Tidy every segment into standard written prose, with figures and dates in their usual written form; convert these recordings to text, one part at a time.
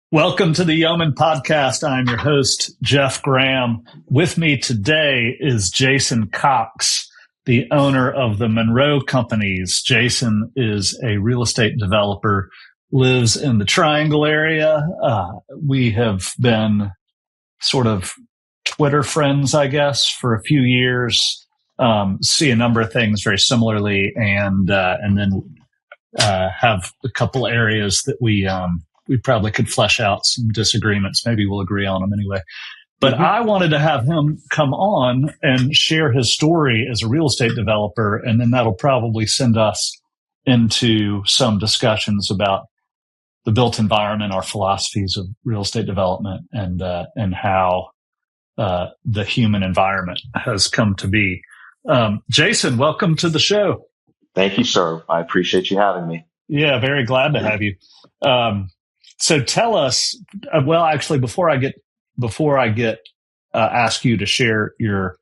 Welcome to the Yeoman Podcast. I'm your host, Geoff Graham. With me today is Jason Cox, the owner of the Monroe Companies. Jason is a real estate developer, lives in the Triangle area. We have been sort of Twitter friends, I guess, for a few years. See a number of things very similarly, and then have a couple areas that we probably could flesh out some disagreements. Maybe we'll agree on them anyway. But I wanted to have him come on and share his story as a real estate developer, and then that'll probably send us into some discussions about the built environment, our philosophies of real estate development, and how the human environment has come to be. Jason, welcome to the show. Thank you, sir. I appreciate you having me. Yeah, very glad to have you. So tell us, actually, before I get ask you to share your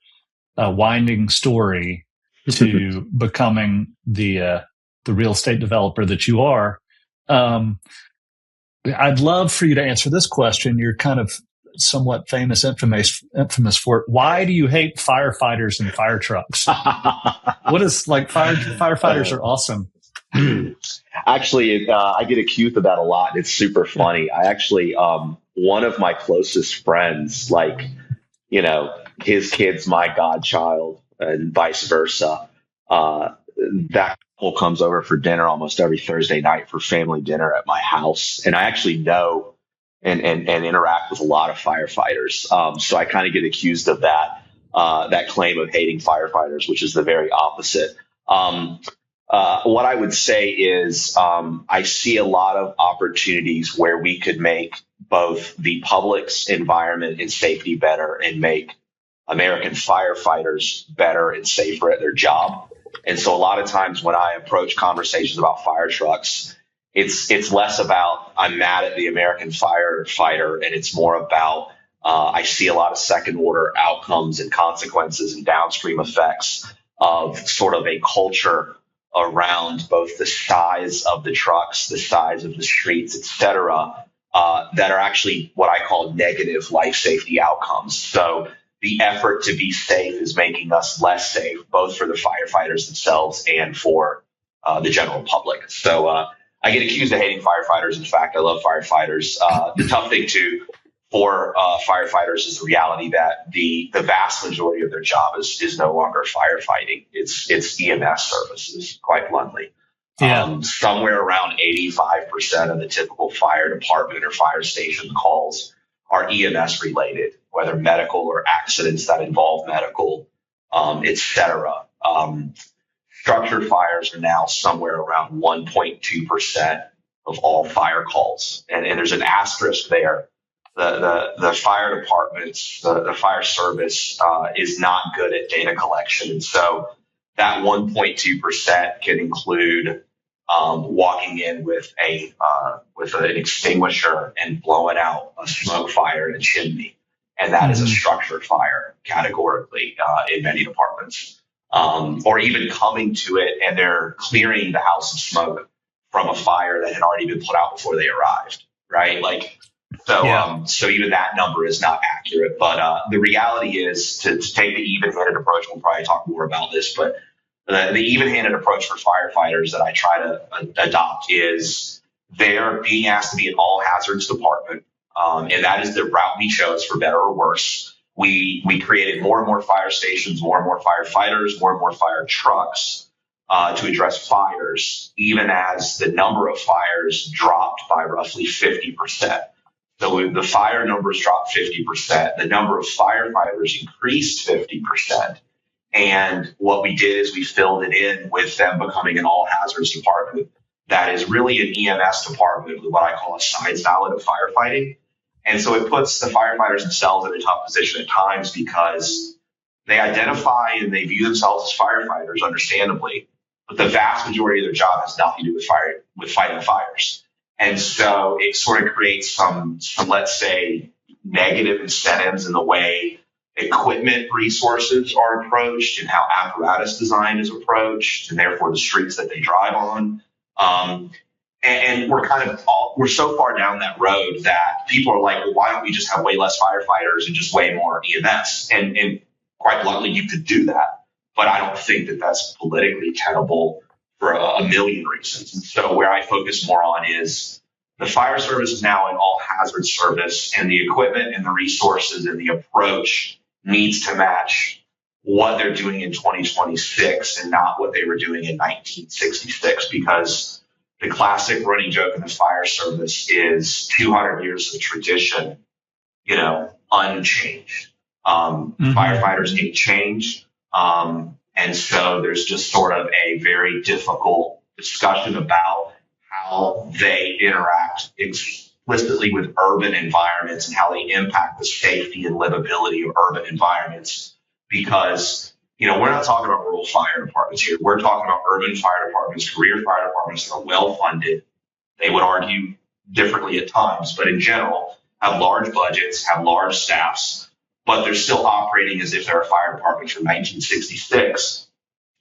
winding story to becoming the real estate developer that you are, I'd love for you to answer this question. You're kind of somewhat infamous for it. Why do you hate firefighters and fire trucks? What is firefighters are awesome. Actually, I get accused of that a lot. It's super funny. I actually, one of my closest friends, his kid's my godchild and vice versa. That couple comes over for dinner almost every Thursday night for family dinner at my house. And I actually know and interact with a lot of firefighters. So I kind of get accused of that claim of hating firefighters, which is the very opposite. What I would say is I see a lot of opportunities where we could make both the public's environment and safety better and make American firefighters better and safer at their job. And so a lot of times when I approach conversations about fire trucks, it's less about I'm mad at the American firefighter, and it's more about I see a lot of second order outcomes and consequences and downstream effects of sort of a culture around both the size of the trucks, the size of the streets, et cetera, that are actually what I call negative life safety outcomes. So the effort to be safe is making us less safe, both for the firefighters themselves and for the general public. So I get accused of hating firefighters. In fact, I love firefighters. The tough thing for firefighters is the reality that the vast majority of their job is no longer firefighting. It's EMS services, quite bluntly. Yeah. Somewhere around 85% of the typical fire department or fire station calls are EMS related, whether medical or accidents that involve medical, et cetera. Structured fires are now somewhere around 1.2% of all fire calls. And there's an asterisk there. The fire departments, the fire service is not good at data collection. And so that 1.2% can include walking in with an extinguisher and blowing out a smoke fire in a chimney. And that is a structured fire categorically in many departments. Or even coming to it and they're clearing the house of smoke from a fire that had already been put out before they arrived, right? So even that number is not accurate. But the reality is to take the even-handed approach. We'll probably talk more about this, but the even-handed approach for firefighters that I try to adopt is they're being asked to be an all hazards department. And that is the route we chose, for better or worse. We created more and more fire stations, more and more firefighters, more and more fire trucks to address fires, even as the number of fires dropped by roughly 50%. So the fire numbers dropped 50%. The number of firefighters increased 50%. And what we did is we filled it in with them becoming an all hazards department that is really an EMS department with what I call a science island of firefighting. And so it puts the firefighters themselves in a tough position at times because they identify and they view themselves as firefighters, understandably, but the vast majority of their job has nothing to do with fighting fires. And so it sort of creates some, let's say, negative incentives in the way equipment resources are approached and how apparatus design is approached, and therefore the streets that they drive on. And we're so far down that road that people are like, well, why don't we just have way less firefighters and just way more EMS? And quite bluntly, you could do that, but I don't think that that's politically tenable for a million reasons. And so where I focus more on is the fire service is now an all hazard service, and the equipment and the resources and the approach needs to match what they're doing in 2026 and not what they were doing in 1966, because the classic running joke in the fire service is 200 years of tradition, unchanged. Firefighters need change. And so there's just sort of a very difficult discussion about how they interact explicitly with urban environments and how they impact the safety and livability of urban environments. Because, we're not talking about rural fire departments here. We're talking about urban fire departments, career fire departments that are well funded. They would argue differently at times, but in general, have large budgets, have large staffs, but they're still operating as if they're a fire department from 1966.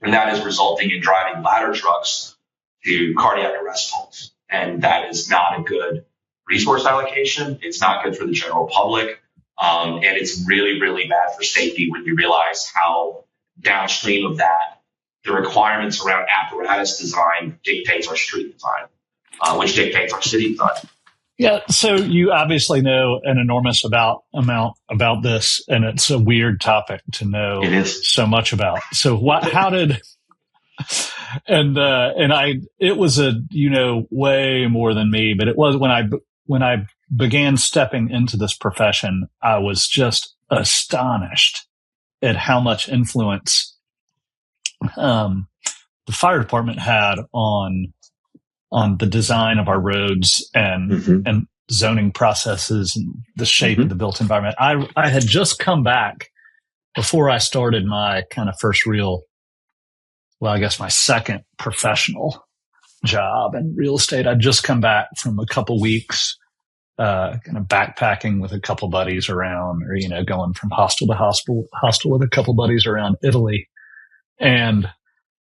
And that is resulting in driving ladder trucks to cardiac arrest homes. And that is not a good resource allocation. It's not good for the general public. And it's really, really bad for safety when you realize how downstream of that, the requirements around apparatus design dictates our street design, which dictates our city design. Yeah. So you obviously know an enormous amount about this, and it's a weird topic to know so much about. So how did, it was way more than me, but it was when I began stepping into this profession, I was just astonished at how much influence the fire department had on the design of our roads and zoning processes and the shape of the built environment. I had just come back before I started my kind of first my second professional job in real estate. I'd just come back from a couple weeks kind of backpacking with a couple buddies around, or, going from hostel to hostel with a couple buddies around Italy, and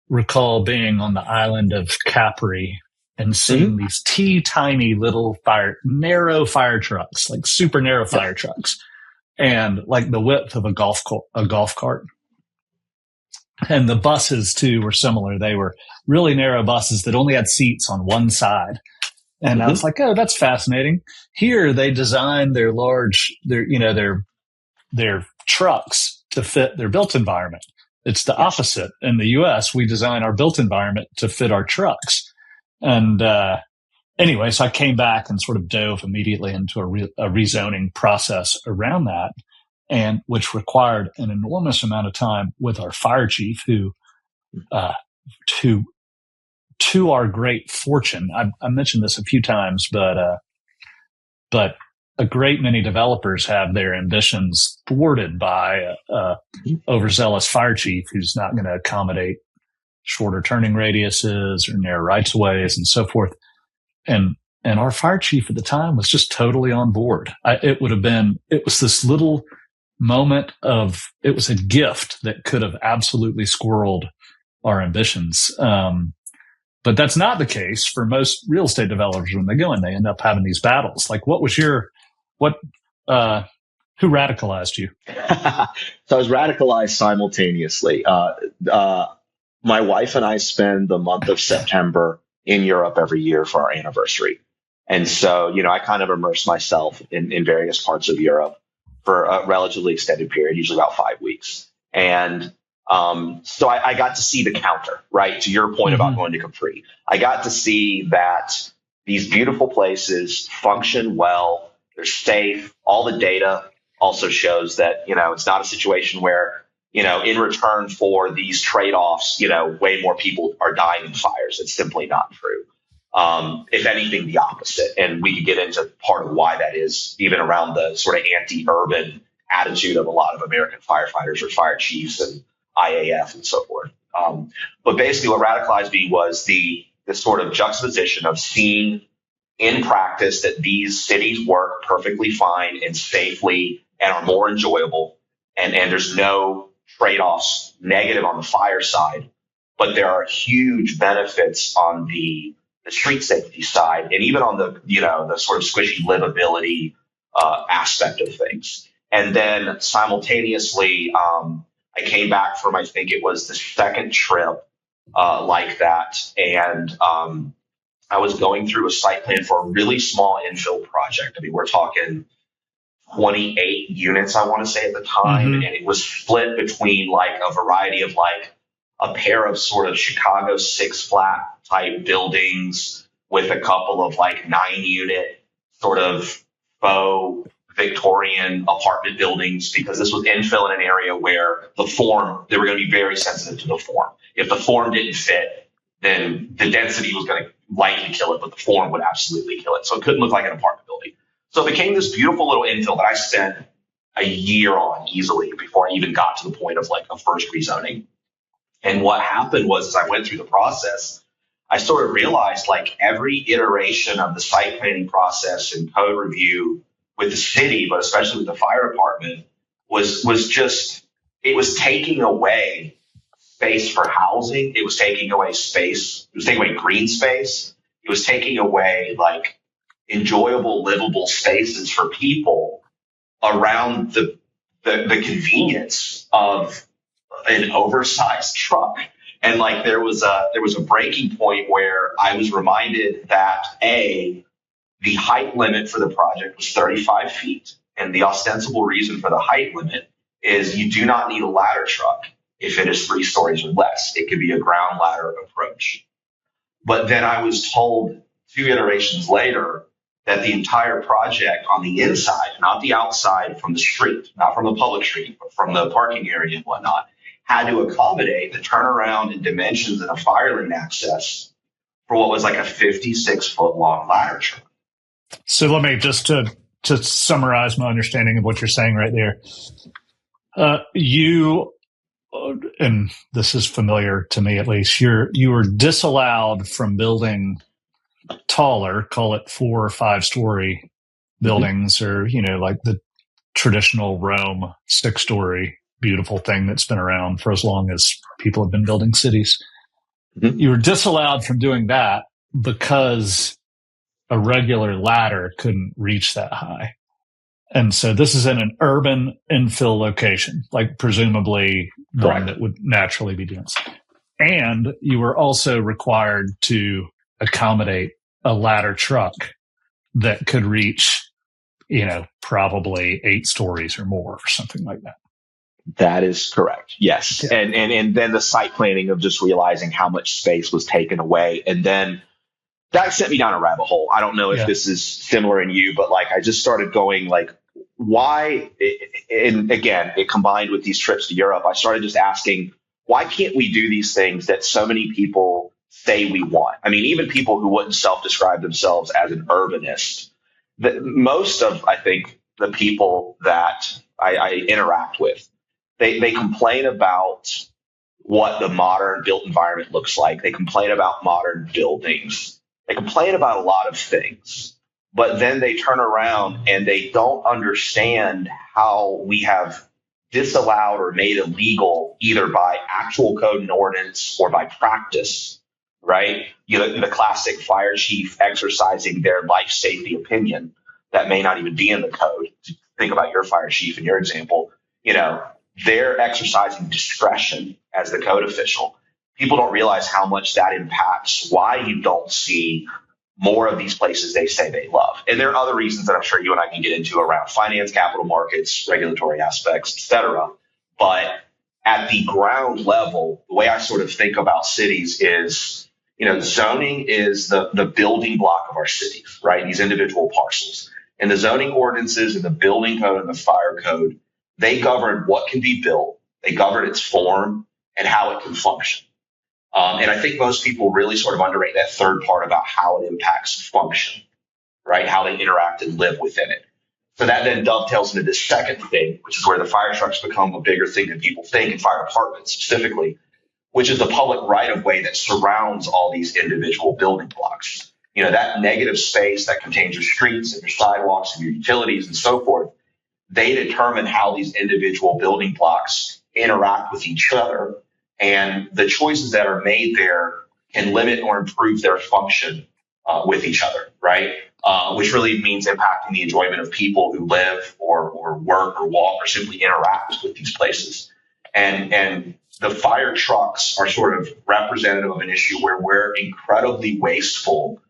recall being on the island of Capri and seeing these tiny little narrow fire trucks, like super narrow fire trucks, and like the width of a golf cart. And the buses too were similar. They were really narrow buses that only had seats on one side. And I was like, oh, that's fascinating. Here they design their trucks to fit their built environment. It's the opposite. In the US, we design our built environment to fit our trucks. And anyway, so I came back and sort of dove immediately into a rezoning process around that, and which required an enormous amount of time with our fire chief, who to our great fortune, I mentioned this a few times, but a great many developers have their ambitions thwarted by overzealous fire chief who's not going to accommodate shorter turning radiuses or narrow rights of ways and so forth. And our fire chief at the time was just totally on board. It was this little moment it was a gift that could have absolutely squirreled our ambitions. But that's not the case for most real estate developers. When they go in, they end up having these battles. Like, who radicalized you? So I was radicalized simultaneously. My wife and I spend the month of September in Europe every year for our anniversary. And so, I kind of immerse myself in various parts of Europe for a relatively extended period, usually about 5 weeks. And so I got to see the counter, right? To your point about going to Capri. I got to see that these beautiful places function well. They're safe. All the data also shows that, it's not a situation where, in return for these trade-offs, way more people are dying in fires. It's simply not true. If anything, the opposite. And we could get into part of why that is, even around the sort of anti-urban attitude of a lot of American firefighters or fire chiefs and IAF and so forth. But basically what radicalized me was the sort of juxtaposition of seeing in practice that these cities work perfectly fine and safely and are more enjoyable. And there's no trade-offs negative on the fire side, but there are huge benefits on the the street safety side, and even on the, the sort of squishy livability aspect of things. And then simultaneously, I came back from, I think it was the second trip like that. And I was going through a site plan for a really small infill project. I mean, we're talking 28 units, I want to say at the time. And it was split between like a variety of like a pair of sort of Chicago 6-flat type buildings with a couple of like 9-unit sort of faux Victorian apartment buildings, because this was infill in an area where they were going to be very sensitive to the form. If the form didn't fit, then the density was going to likely kill it, but the form would absolutely kill it. So it couldn't look like an apartment building. So it became this beautiful little infill that I spent a year on easily before I even got to the point of like a first rezoning. And what happened was, as I went through the process, I sort of realized like every iteration of the site planning process and code review with the city, but especially with the fire department, was just, it was taking away space for housing. It was taking away space. It was taking away green space. It was taking away like enjoyable, livable spaces for people around the convenience of an oversized truck. And like there was a breaking point where I was reminded that the height limit for the project was 35 feet. And the ostensible reason for the height limit is you do not need a ladder truck if it is 3 stories or less. It could be a ground ladder approach. But then I was told 2 iterations later that the entire project on the inside, not the outside from the street, not from the public street, but from the parking area and whatnot, had to accommodate the turnaround and dimensions and a fire lane access for what was like a 56-foot long ladder truck. So let me just to summarize my understanding of what you're saying right there. You, and this is familiar to me at least, you were disallowed from building taller, call it 4 or 5 story buildings, or like the traditional Rome 6-story beautiful thing that's been around for as long as people have been building cities. You were disallowed from doing that because a regular ladder couldn't reach that high. And so this is in an urban infill location, like presumably one that would naturally be dense. And you were also required to accommodate a ladder truck that could reach, probably 8 stories or more or something like that. That is correct. Yes. Yeah. And then the site planning of just realizing how much space was taken away. And then that sent me down a rabbit hole. I don't know if this is similar in you, but like I just started going like, why? And again, it combined with these trips to Europe. I started just asking, why can't we do these things that so many people say we want? I mean, even people who wouldn't self-describe themselves as an urbanist, most of, I think, the people that I interact with, they complain about what the modern built environment looks like. They complain about modern buildings. They complain about a lot of things, but then they turn around and they don't understand how we have disallowed or made illegal either by actual code and ordinance or by practice, right? The classic fire chief exercising their life safety opinion that may not even be in the code. Think about your fire chief in your example. They're exercising discretion as the code official. People don't realize how much that impacts why you don't see more of these places they say they love. And there are other reasons that I'm sure you and I can get into around finance, capital markets, regulatory aspects, et cetera. But at the ground level, the way I sort of think about cities is, zoning is the building block of our cities, right? These individual parcels. And the zoning ordinances and the building code and the fire code, they govern what can be built, they govern its form and how it can function. And I think most people really sort of underrate that third part about how it impacts function, right? How they interact and live within it. So that then dovetails into this second thing, which is where the fire trucks become a bigger thing than people think, and fire departments specifically, which is the public right of way that surrounds all these individual building blocks. That negative space that contains your streets and your sidewalks and your utilities and so forth, they determine how these individual building blocks interact with each other. And the choices that are made there can limit or improve their function with each other, right? Which really means impacting the enjoyment of people who live or work or walk or simply interact with these places. And the fire trucks are sort of representative of an issue where we're incredibly wasteful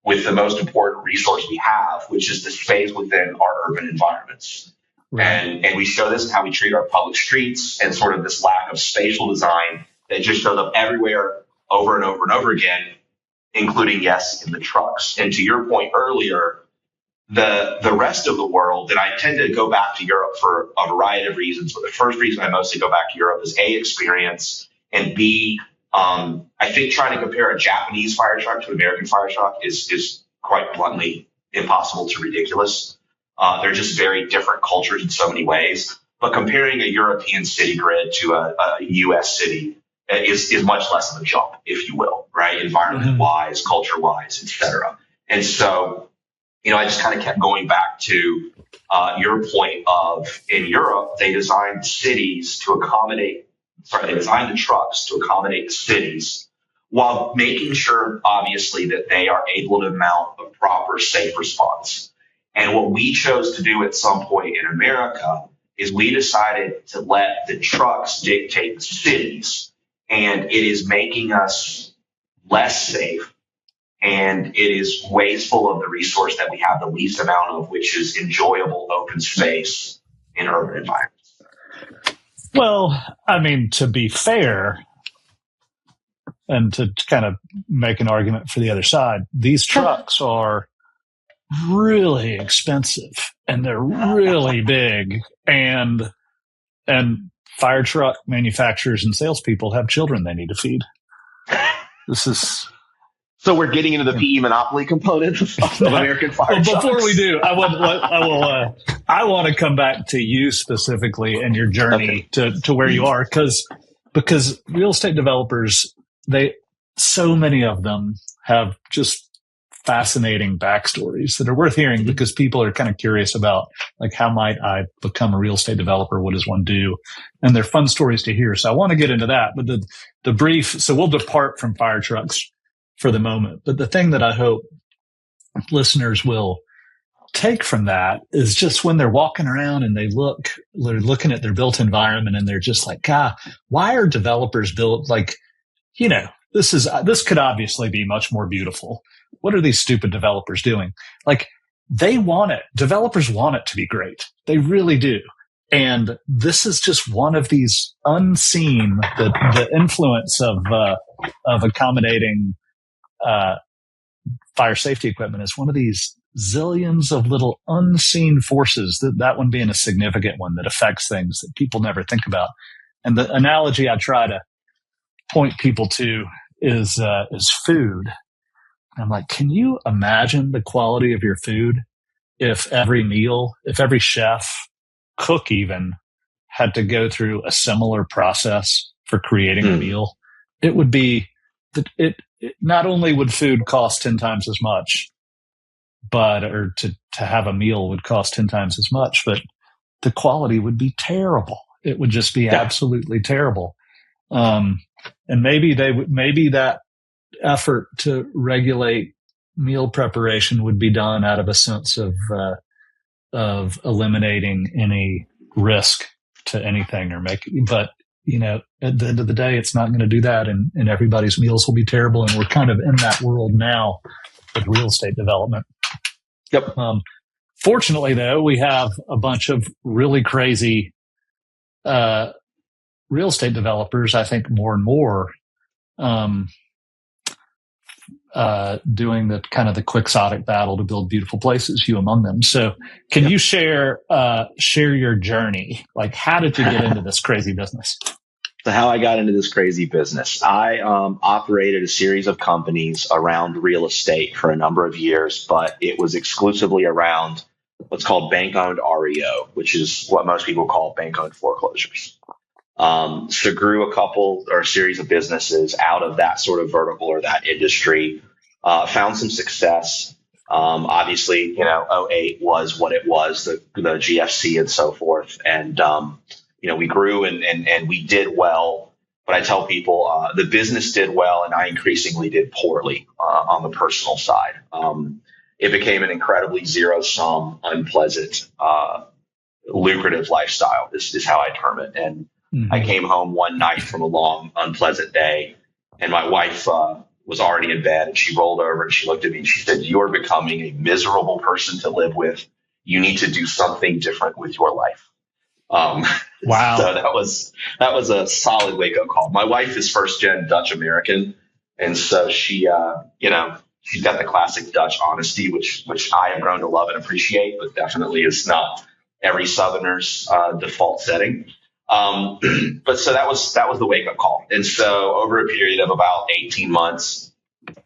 with the most important resource we have, which is the space within our urban environments. Right. And we show this in how we treat our public streets and sort of this lack of spatial design that just shows up everywhere over and over and over again, including, yes, in the trucks. And to your point earlier, the rest of the world, and I tend to go back to Europe for a variety of reasons, but the first reason I mostly go back to Europe is A, experience, and B, I think trying to compare a Japanese fire truck to an American fire truck is quite bluntly impossible to ridiculous. They're just very different cultures in so many ways. But comparing a European city grid to a U.S. city is much less of a jump, if you will, right? Environment-wise, culture-wise, et cetera. And so, I just kind of kept going back to your point of in Europe, they designed the trucks to accommodate the cities while making sure, obviously, that they are able to mount a proper safe response. And what we chose to do at some point in America is we decided to let the trucks dictate the cities, and it is making us less safe, and it is wasteful of the resource that we have the least amount of, which is enjoyable open space in urban environments. Well, I mean, to be fair, and to kind of make an argument for the other side, these trucks are really expensive and they're really big, and fire truck manufacturers and salespeople have children they need to feed. This is so we're getting into the PE monopoly component of American fire trucks. Before we do, I want to come back to you specifically and your journey to where you are, because real estate developers, so many of them have just fascinating backstories that are worth hearing, because people are kind of curious about, like, how might I become a real estate developer? What does one do? And they're fun stories to hear. So I want to get into that. But the brief, so we'll depart from fire trucks for the moment. But the thing that I hope listeners will take from that is just when they're walking around and they're looking at their built environment and they're just like, God, why are developers built like, this could obviously be much more beautiful. What are these stupid developers doing? Like, developers want it to be great. They really do. And this is just one of these unseen, the influence of accommodating fire safety equipment is one of these zillions of little unseen forces, that one being a significant one that affects things that people never think about. And the analogy I try to point people to is food. I'm like, can you imagine the quality of your food if every chef, cook even, had to go through a similar process for creating a meal? It would be it not only would food cost 10 times as much, or to have a meal would cost 10 times as much, but the quality would be terrible. It would just be absolutely terrible. And maybe that effort to regulate meal preparation would be done out of a sense of eliminating any risk to anything but at the end of the day, it's not going to do that, and everybody's meals will be terrible. And we're kind of in that world now with real estate development. Yep. Fortunately, though, we have a bunch of really crazy real estate developers, I think more and more, doing the kind of the quixotic battle to build beautiful places, you among them. So can you share your journey? Like, how did you get into this crazy business? So how I got into this crazy business, I operated a series of companies around real estate for a number of years, but it was exclusively around what's called bank-owned REO, which is what most people call bank-owned foreclosures. So grew a series of businesses out of that sort of vertical or that industry, found some success. Obviously, 2008 was what it was, the GFC and so forth. And, we grew and we did well. but I tell people the business did well and I increasingly did poorly on the personal side. It became an incredibly zero-sum, unpleasant, lucrative lifestyle is how I term it. And I came home one night from a long, unpleasant day, and my wife was already in bed, and she rolled over and she looked at me and she said, "You're becoming a miserable person to live with. You need to do something different with your life." Wow. So that was a solid wake up call. My wife is first gen Dutch American, and so she, she's got the classic Dutch honesty, which I have grown to love and appreciate, but definitely is not every Southerner's default setting. But so that was the wake up call. And so over a period of about 18 months,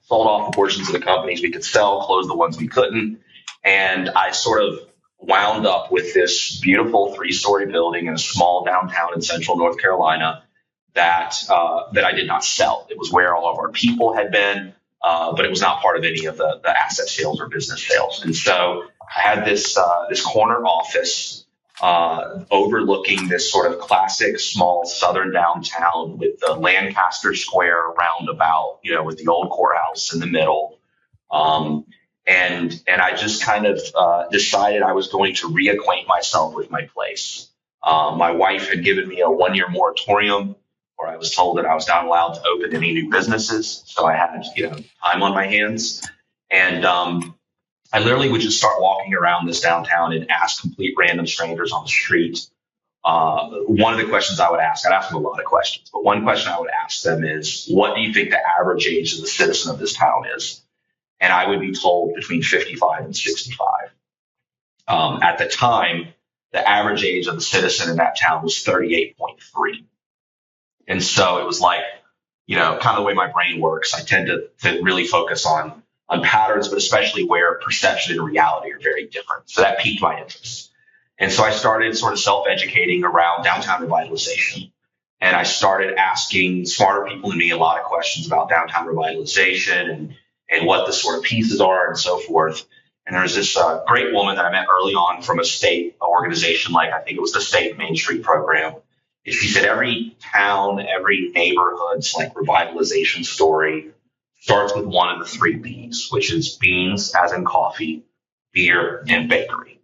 sold off the portions of the companies we could sell, closed the ones we couldn't, and I sort of wound up with this beautiful 3-story building in a small downtown in central North Carolina that I did not sell. It was where all of our people had been, but it was not part of any of the asset sales or business sales. And so I had this corner office overlooking this sort of classic small southern downtown with the Lancaster Square roundabout, with the old courthouse in the middle. And I just kind of decided I was going to reacquaint myself with my place. My wife had given me a 1-year moratorium where I was told that I was not allowed to open any new businesses. So I had, time on my hands. And I literally would just start walking around this downtown and ask complete random strangers on the street. One of the questions I would ask, I'd ask them a lot of questions, but one question I would ask them is, what do you think the average age of the citizen of this town is? And I would be told between 55 and 65. At the time, the average age of the citizen in that town was 38.3. And so it was like, kind of the way my brain works. I tend to really focus on patterns, but especially where perception and reality are very different. So that piqued my interest. And so I started sort of self-educating around downtown revitalization. And I started asking smarter people than me a lot of questions about downtown revitalization and what the sort of pieces are and so forth. And there was this great woman that I met early on from a state organization, like I think it was the State Main Street Program. And she said every town, every neighborhood's like revitalization story starts with one of the 3 B's, which is beans, as in coffee, beer, and bakery.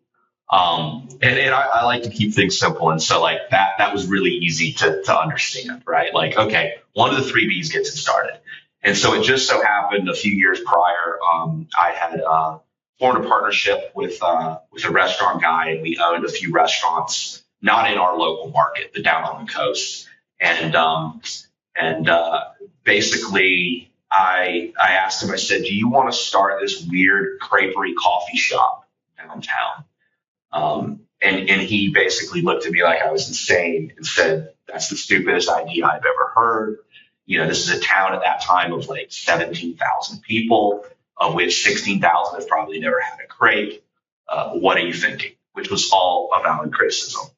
And I like to keep things simple. And so like that was really easy to understand, right? Like, okay, one of the 3 B's gets it started. And so it just so happened a few years prior, I had formed a partnership with a restaurant guy, and we owned a few restaurants, not in our local market, but down on the coast. And basically, I asked him, I said, "Do you want to start this weird creperie coffee shop downtown?" And he basically looked at me like I was insane and said, "That's the stupidest idea I've ever heard. This is a town at that time of like 17,000 people, of which 16,000 have probably never had a crepe. What are you thinking?" Which was all a valid criticism.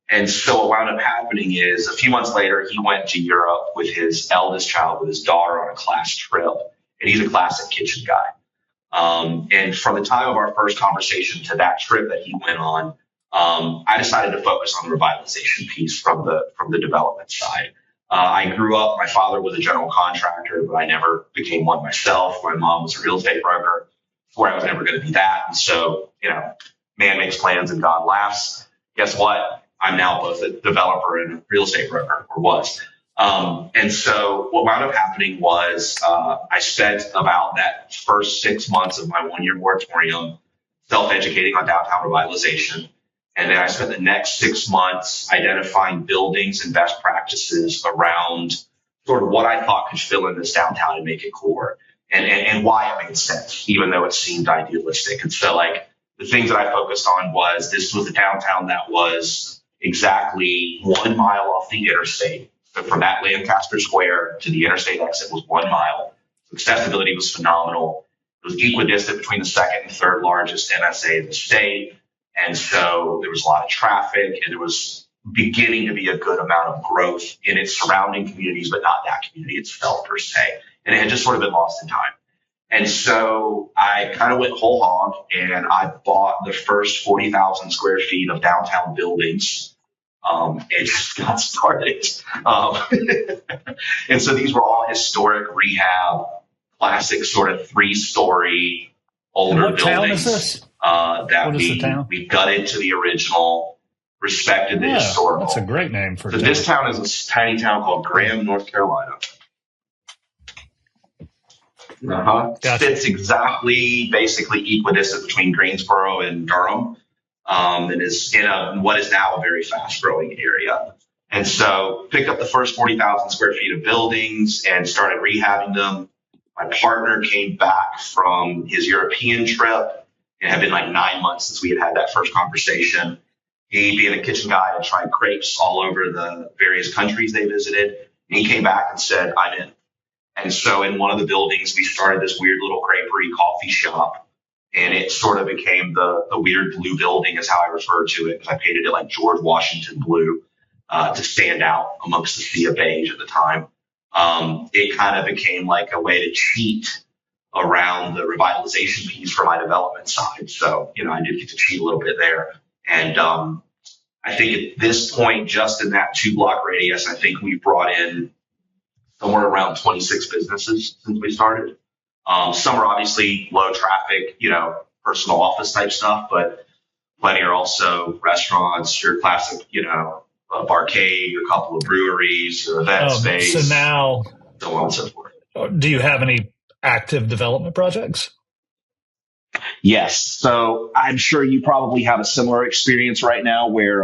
And so what wound up happening is a few months later, he went to Europe with his eldest child, with his daughter, on a class trip. And he's a classic kitchen guy. And from the time of our first conversation to that trip that he went on, I decided to focus on the revitalization piece from the development side. I grew up, my father was a general contractor, but I never became one myself. My mom was a real estate broker, where I was never going to be that. And so, man makes plans and God laughs. Guess what? I'm now both a developer and a real estate broker, or was. And so what wound up happening was I spent about that first 6 months of my 1-year moratorium self-educating on downtown revitalization. And then I spent the next 6 months identifying buildings and best practices around sort of what I thought could fill in this downtown and make it cooler, and why it made sense, even though it seemed idealistic. And so like the things that I focused on was, this was a downtown that was exactly 1 mile off the interstate. So from that Lancaster Square to the interstate exit was 1 mile. So accessibility was phenomenal. It was equidistant between the second and third largest MSA in the state. And so there was a lot of traffic, and there was beginning to be a good amount of growth in its surrounding communities, but not that community itself per se. And it had just sort of been lost in time. And so I kind of went whole hog, and I bought the first 40,000 square feet of downtown buildings It just got started. Um, and so these were all historic rehab, classic sort of 3-story older what town buildings is this? that What is the town? we gutted to the original, respected the Yeah, historical. that's a great name for a So town. this town is a tiny town called Graham, North Carolina. Gotcha. Fits exactly, basically equidistant between Greensboro and Durham, and is in what is now a very fast-growing area. And so picked up the first 40,000 square feet of buildings and started rehabbing them. My partner came back from his European trip. It had been like 9 months since we had that first conversation. He, being a kitchen guy, had tried crepes all over the various countries they visited. And he came back and said, I'm in. And so in one of the buildings, we started this weird little creperie coffee shop. And it sort of became the weird blue building is how I refer to it, because I painted it like George Washington blue to stand out amongst the sea of beige at the time. It kind of became like a way to cheat around the revitalization piece for my development side. So, I did get to cheat a little bit there. And I think at this point, just in that 2-block radius, I think we brought in somewhere around 26 businesses since we started. Some are obviously low traffic, personal office type stuff, but plenty are also restaurants, your classic, a barcade, your couple of breweries, your event space. So now, so on and so forth. Do you have any active development projects? Yes. So I'm sure you probably have a similar experience right now where,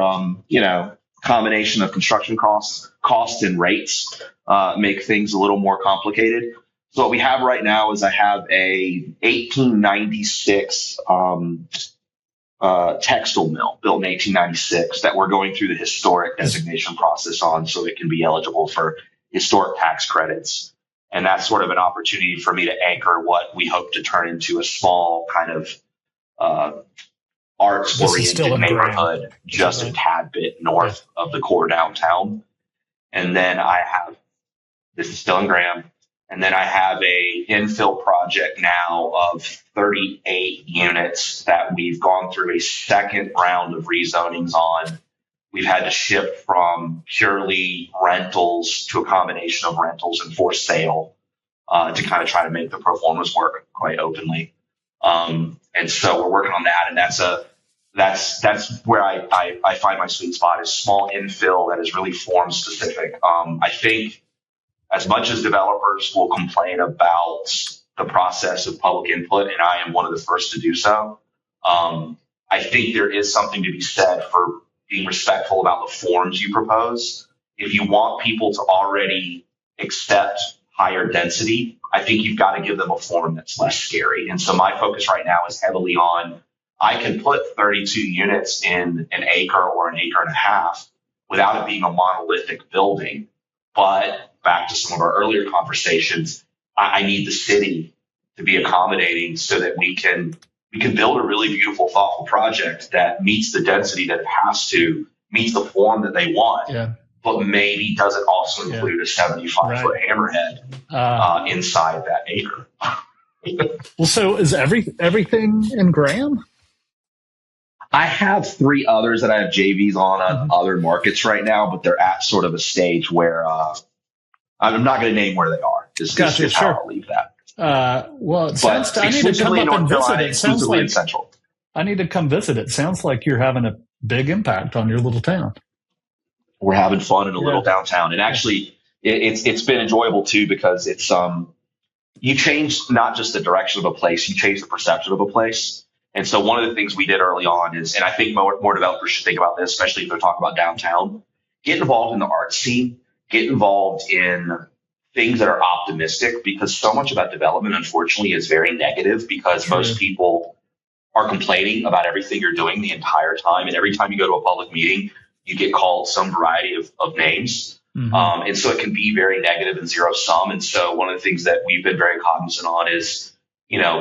combination of construction costs and rates make things a little more complicated. So what we have right now is I have a 1896 textile mill built in 1896 that we're going through the historic designation process on so it can be eligible for historic tax credits. And that's sort of an opportunity for me to anchor what we hope to turn into a small kind of arts-oriented neighborhood just a tad bit north of the core downtown. And then this is still in Graham, and then I have a infill project now of 38 units that we've gone through a second round of rezonings on. We've had to shift from purely rentals to a combination of rentals and for sale to kind of try to make the pro formas work quite openly. And so we're working on that, and that's where I find my sweet spot is small infill that is really form specific. I think as much as developers will complain about the process of public input, and I am one of the first to do so, I think there is something to be said for being respectful about the forms you propose. If you want people to already accept higher density, I think you've got to give them a form that's less scary. And so my focus right now is heavily on, I can put 32 units in an acre or an acre and a half without it being a monolithic building. But back to some of our earlier conversations, I need the city to be accommodating so that we can build a really beautiful, thoughtful project that meets the density that it has to, meets the form that they want, but maybe doesn't also include a 75-foot hammerhead inside that acre. Well, so is everything in Graham? I have 3 others that I have JVs on other markets right now, but they're at sort of a stage where I'm not going to name where they are. This is how I'll leave that. Well, it sounds, I need to come up and visit. It sounds like Central. I need to come visit. It sounds like you're having a big impact on your little town. We're having fun in a little downtown, and actually, it's been enjoyable too because it's you change not just the direction of a place, you change the perception of a place. And so one of the things we did early on is, and I think more developers should think about this, especially if they're talking about downtown, get involved in the art scene, get involved in things that are optimistic, because so much about development, unfortunately, is very negative because most people are complaining about everything you're doing the entire time. And every time you go to a public meeting, you get called some variety of names. And so it can be very negative and zero sum. And so one of the things that we've been very cognizant on is,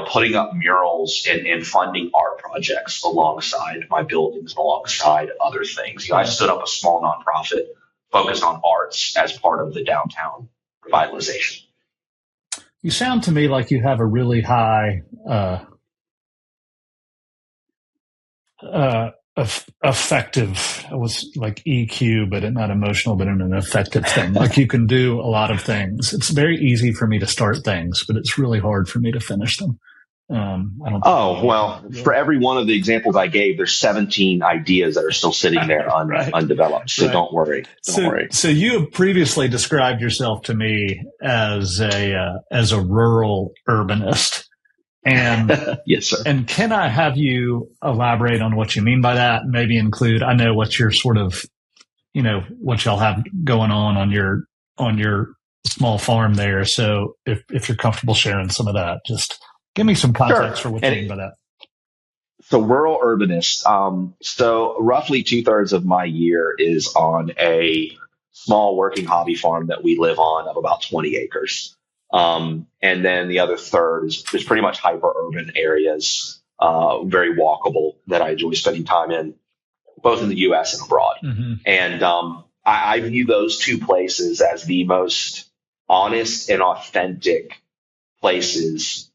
putting up murals and funding art projects alongside my buildings and alongside other things. I stood up a small nonprofit focused on arts as part of the downtown revitalization. You sound to me like you have a really high effective. It was like EQ, but not emotional, but in an effective thing. Like you can do a lot of things. It's very easy for me to start things, but it's really hard for me to finish them. I don't. Oh, well, for every one of the examples I gave, there's 17 ideas that are still sitting there Right. undeveloped. So Right. don't worry. Don't worry. So you have previously described yourself to me as a rural urbanist. And yes, sir. And can I have you elaborate on what you mean by that? And maybe include, I know what your sort of, what y'all have going on your small farm there. So if you're comfortable sharing some of that, just give me some context for what you mean by that. So rural urbanist. So roughly 2/3 of my year is on a small working hobby farm that we live on of about 20 acres. And then the other third is pretty much hyper urban areas, very walkable that I enjoy spending time in, both in the U.S. and abroad. Mm-hmm. And I view those two places as the most honest and authentic places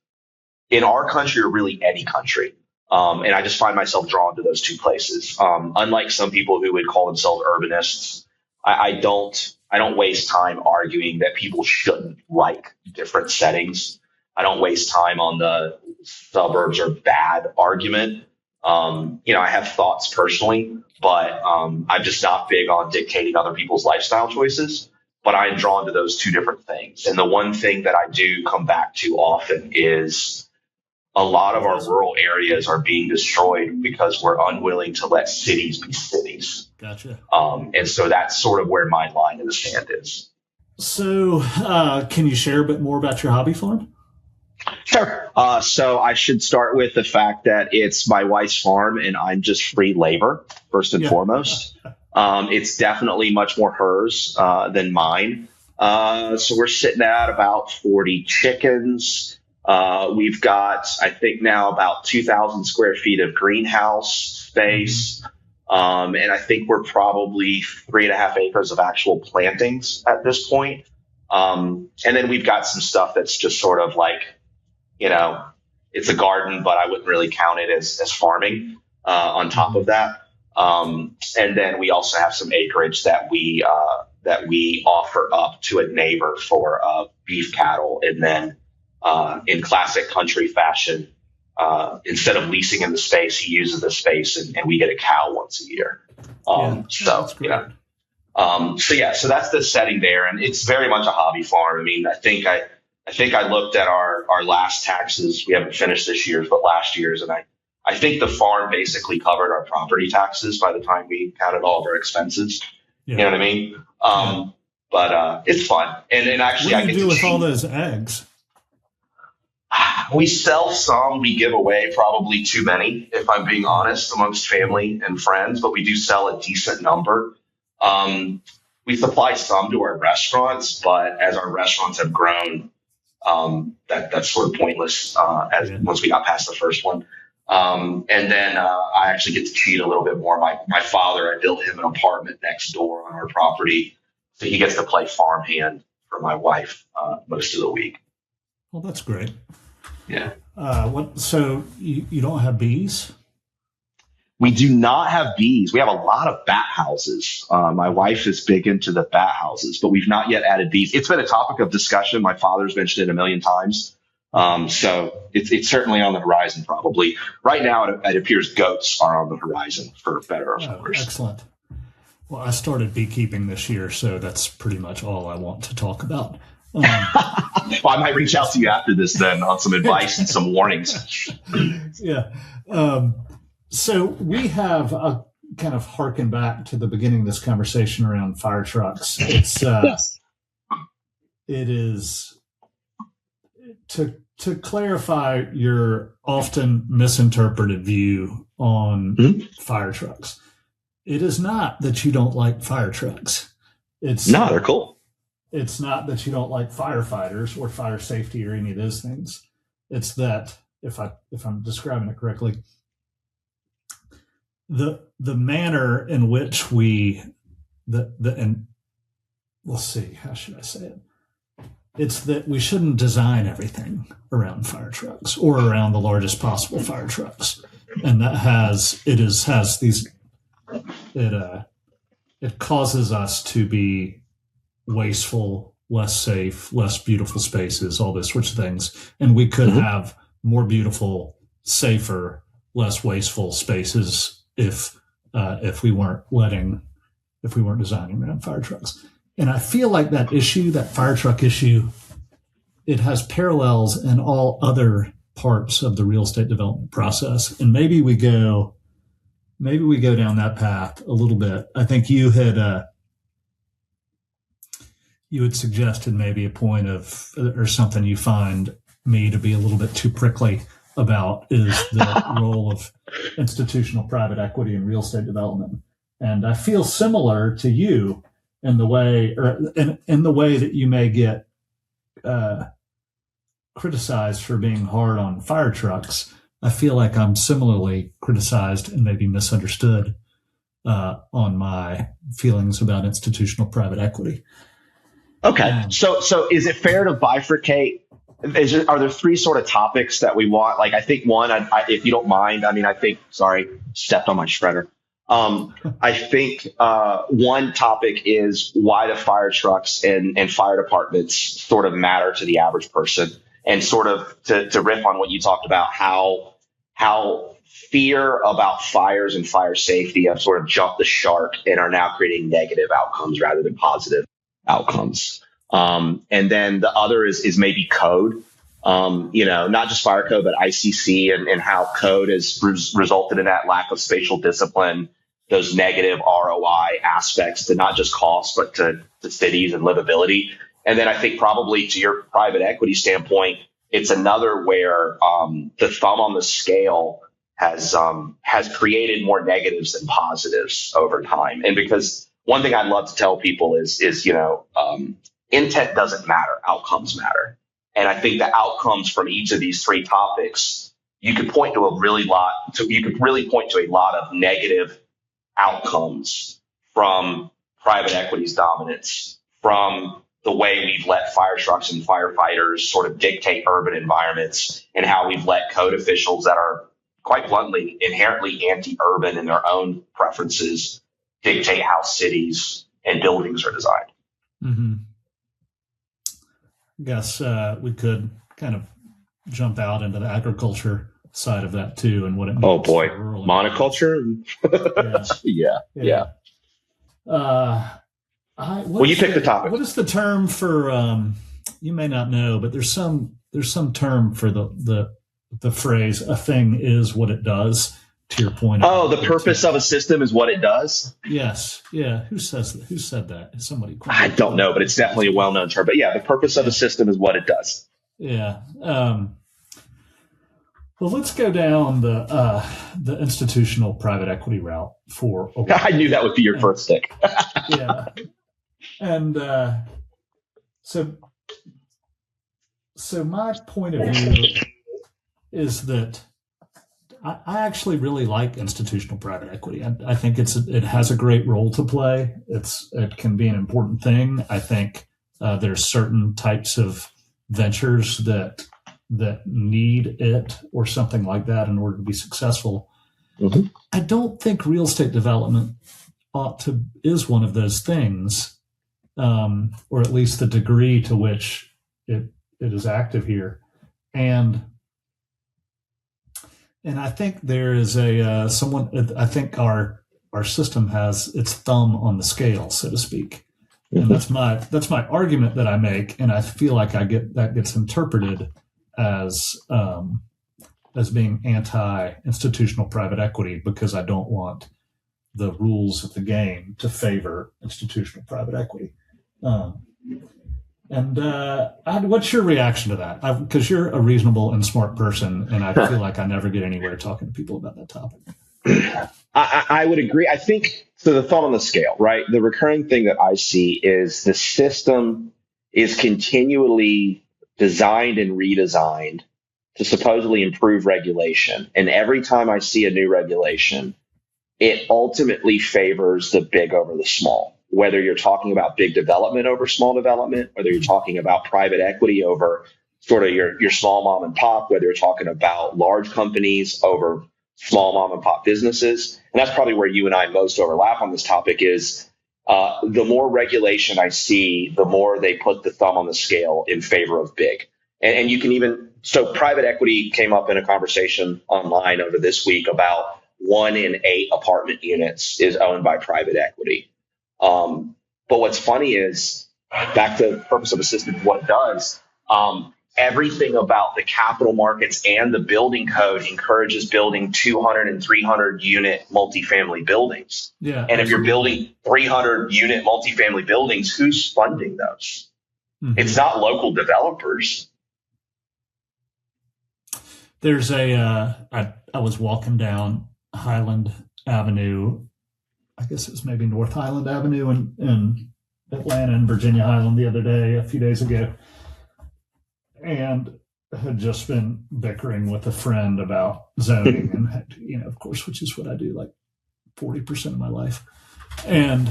in our country, or really any country. And I just find myself drawn to those two places. Unlike some people who would call themselves urbanists, I don't waste time arguing that people shouldn't like different settings. I don't waste time on the suburbs are bad argument. I have thoughts personally, but I'm just not big on dictating other people's lifestyle choices. But I am drawn to those two different things. And the one thing that I do come back to often is a lot of our rural areas are being destroyed because we're unwilling to let cities be cities. Gotcha. And so that's sort of where my line in the sand is. So can you share a bit more about your hobby farm? Sure. So I should start with the fact that it's my wife's farm and I'm just free labor, first and foremost. It's definitely much more hers than mine. So we're sitting at about 40 chickens. We've got, I think now, about 2,000 square feet of greenhouse space. And I think we're probably 3.5 acres of actual plantings at this point. And then we've got some stuff that's just sort of like, it's a garden, but I wouldn't really count it as farming on top of that. And then we also have some acreage that we offer up to a neighbor for beef cattle. And then in classic country fashion, instead of leasing in the space, he uses the space and we get a cow once a year. So that's the setting there. And it's very much a hobby farm. I mean, I think I looked at our last taxes. We haven't finished this year's, but last year's. And I think the farm basically covered our property taxes by the time we counted all of our expenses. Yeah. You know what I mean? But it's fun. And actually, what do you do with all those eggs? We sell some. We give away probably too many, if I'm being honest, amongst family and friends. But we do sell a decent number. We supply some to our restaurants, but as our restaurants have grown, that's sort of pointless once we got past the first one. And then I actually get to cheat a little bit more. My father, I built him an apartment next door on our property, so he gets to play farmhand for my wife most of the week. Well, that's great. Yeah. So you don't have bees? We do not have bees. We have a lot of bat houses. My wife is big into the bat houses, but we've not yet added bees. It's been a topic of discussion. My father's mentioned it a million times. So it's certainly on the horizon, probably. Right now, it appears goats are on the horizon, for better or worse. Excellent. Well, I started beekeeping this year, so that's pretty much all I want to talk about. Well, I might reach out to you after this then on some advice and some warnings. Yeah. So we have kind of harken back to the beginning of this conversation around fire trucks. It's yes. It is to clarify your often misinterpreted view on fire trucks. It is not that you don't like fire trucks. No, they're cool. It's not that you don't like firefighters or fire safety or any of those things. It's that, if I'm describing it correctly, the manner in which and we'll see, how should I say it? It's that we shouldn't design everything around fire trucks or around the largest possible fire trucks. and that has these it causes us to be wasteful, less safe, less beautiful spaces, all those sorts of things. And we could have more beautiful, safer, less wasteful spaces if we weren't designing around fire trucks. And I feel like that fire truck issue, it has parallels in all other parts of the real estate development process. And maybe we go down that path a little bit. I think you had suggested maybe a point of, or something you find me to be a little bit too prickly about, is the role of institutional private equity in real estate development. And I feel similar to you in the way that you may get criticized for being hard on fire trucks. I feel like I'm similarly criticized and maybe misunderstood on my feelings about institutional private equity. Okay. So is it fair to bifurcate? Are there three sort of topics that we want? Like, I think one, if you don't mind, sorry, stepped on my shredder. I think one topic is why the fire trucks and fire departments sort of matter to the average person, and sort of to riff on what you talked about, how fear about fires and fire safety have sort of jumped the shark and are now creating negative outcomes rather than positive outcomes. And then the other is maybe code, not just fire code, but ICC and how code has resulted in that lack of spatial discipline, those negative ROI aspects to not just cost, but to cities and livability. And then I think probably to your private equity standpoint, it's another where the thumb on the scale has created more negatives than positives over time. And because one thing I'd love to tell people is intent doesn't matter, outcomes matter. And I think the outcomes from each of these three topics, you could point to a lot of negative outcomes from private equity's dominance, from the way we've let fire trucks and firefighters sort of dictate urban environments, and how we've let code officials that are quite bluntly inherently anti-urban in their own preferences dictate how cities and buildings are designed. Mm-hmm. I guess we could kind of jump out into the agriculture side of that too, and what it means. Oh boy, monoculture. Yeah. You pick the topic. What is the term for? You may not know, but there's some term for the phrase "a thing is what it does." To your point. Oh, the purpose of a system is what it does. Yes. Yeah. Who said that? Somebody. I don't know, but it's definitely a well-known term. But yeah, the purpose of a system is what it does. Yeah. Well, let's go down the institutional private equity route for a while. I knew that would be your first stick. Yeah. And so my point of view is that I actually really like institutional private equity. I think it has a great role to play. It can be an important thing. I think there's certain types of ventures that need it or something like that in order to be successful. Mm-hmm. I don't think real estate development is one of those things, or at least the degree to which it is active here. And I think there is I think our system has its thumb on the scale, so to speak. Mm-hmm. And that's my argument that I make. And I feel like that gets interpreted as being anti-institutional private equity, because I don't want the rules of the game to favor institutional private equity. What's your reaction to that? Because you're a reasonable and smart person, and I feel like I never get anywhere talking to people about that topic. I would agree. I think, so the thumb on the scale, right? The recurring thing that I see is the system is continually designed and redesigned to supposedly improve regulation. And every time I see a new regulation, it ultimately favors the big over the small. Whether you're talking about big development over small development, whether you're talking about private equity over sort of your small mom and pop, whether you're talking about large companies over small mom and pop businesses. And that's probably where you and I most overlap on this topic is the more regulation I see, the more they put the thumb on the scale in favor of big. And you can even, so private equity came up in a conversation online over this week about 1 in 8 apartment units is owned by private equity. But what's funny is, back to the purpose of assisted, what it does, everything about the capital markets and the building code encourages building 200 and 300 unit multifamily buildings. Yeah, and if you're building 300 unit multifamily buildings, who's funding those? Mm-hmm. It's not local developers. There's I was walking down Highland Avenue. I guess it was maybe North Highland Avenue in Atlanta and Virginia Highland the other day, a few days ago, and had just been bickering with a friend about zoning and, of course, which is what I do like 40% of my life. And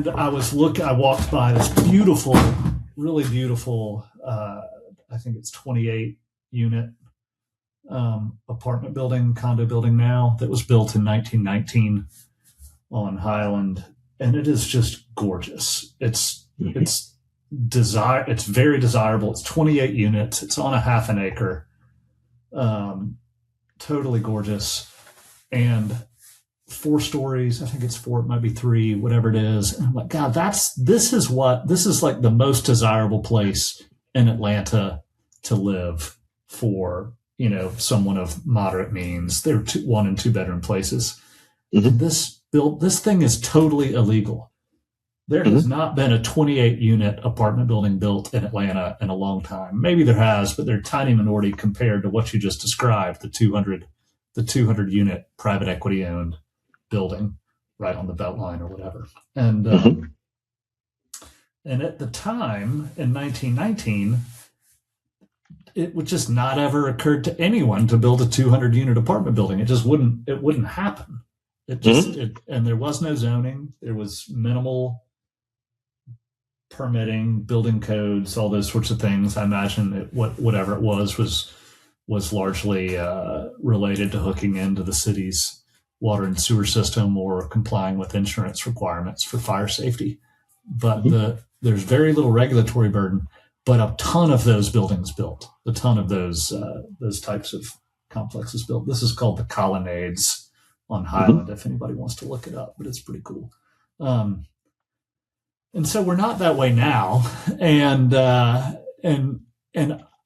I walked by this beautiful, really beautiful, I think it's 28 unit apartment building, condo building now, that was built in 1919 on Highland. And it is just gorgeous. It's very desirable. It's 28 units. It's on a half an acre. Totally gorgeous. And 4 stories. I think it's 4, it might be 3, whatever it is. And I'm like, God, this is like the most desirable place in Atlanta to live for, someone of moderate means. They're 1 and 2 bedroom places. Mm-hmm. This thing is totally illegal. There has not been a 28 unit apartment building built in Atlanta in a long time. Maybe there has, but they're a tiny minority compared to what you just described, the 200 unit private equity owned building right on the Beltline or whatever. And and at the time in 1919, it would just not ever occurred to anyone to build a 200 unit apartment building. It just wouldn't happen. And there was no zoning. There was minimal permitting, building codes, all those sorts of things. I imagine whatever it was largely related to hooking into the city's water and sewer system or complying with insurance requirements for fire safety. But there's very little regulatory burden, but a ton of those buildings built, a ton of those types of complexes built. This is called the Colonnades on Highland, if anybody wants to look it up, but it's pretty cool. And so we're not that way now. And I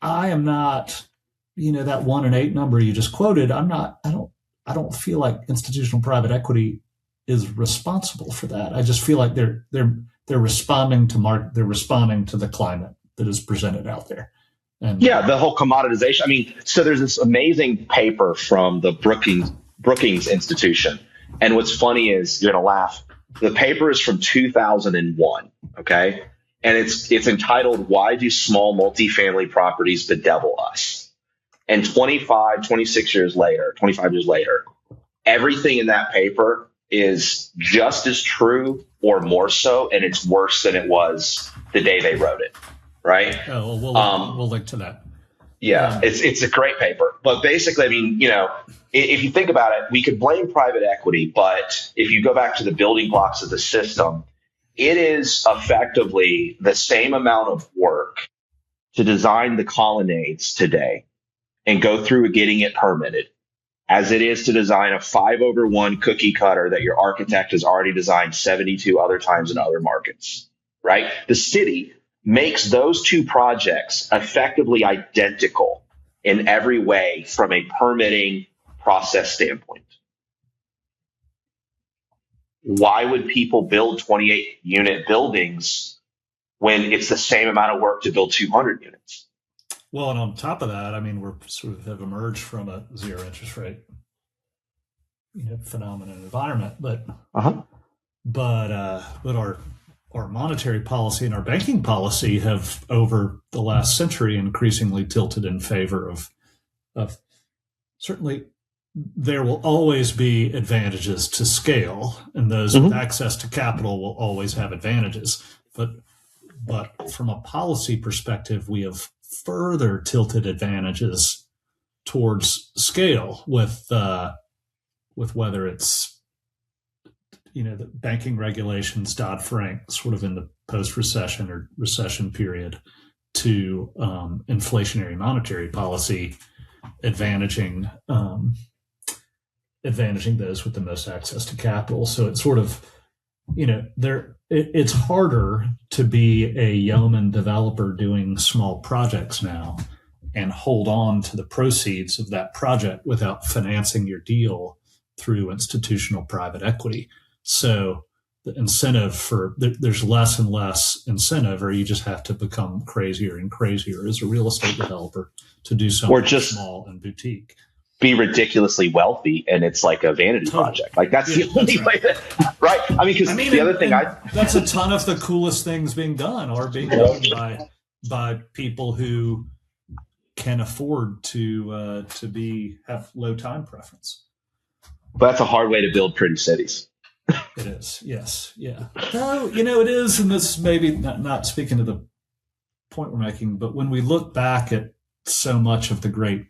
am not, that 1 in 8 number you just quoted. I don't feel like institutional private equity is responsible for that. I just feel like they're responding to the climate that is presented out there. And the whole commoditization. So there's this amazing paper from the Brookings Institution. And what's funny is, you're going to laugh. The paper is from 2001. Okay. And it's entitled, "Why Do Small Multifamily Properties Bedevil Us?" And 25 years later, everything in that paper is just as true or more so. And it's worse than it was the day they wrote it. Right. Oh, well, we'll link to that. Yeah, it's a great paper. But basically, if you think about it, we could blame private equity, but if you go back to the building blocks of the system, it is effectively the same amount of work to design the colonnades today and go through getting it permitted as it is to design a 5/1 cookie cutter that your architect has already designed 72 other times in other markets, right? The city makes those 2 projects effectively identical in every way from a permitting process standpoint. Why would people build 28 unit buildings when it's the same amount of work to build 200 units? Well, and on top of that, we're sort of have emerged from a zero interest rate, phenomenon environment, but our monetary policy and our banking policy have, over the last century, increasingly tilted in favor of certainly there will always be advantages to scale, and those with access to capital will always have advantages. But from a policy perspective, we have further tilted advantages towards scale with whether it's the banking regulations, Dodd-Frank, sort of in the post-recession or recession period, to inflationary monetary policy, advantaging those with the most access to capital. So it's sort of, it's harder to be a yeoman developer doing small projects now and hold on to the proceeds of that project without financing your deal through institutional private equity. So the incentive there's less and less incentive, or you just have to become crazier and crazier as a real estate developer to do something or just small and boutique. Be ridiculously wealthy, and it's like a vanity project. Like that's the only way that, right? I mean, because the other thing that's a ton of the coolest things being done are being done by people who can afford to have low time preference. But that's a hard way to build pretty cities. It is, yes, yeah. No, it is, and this maybe not speaking to the point we're making, but when we look back at so much of the great,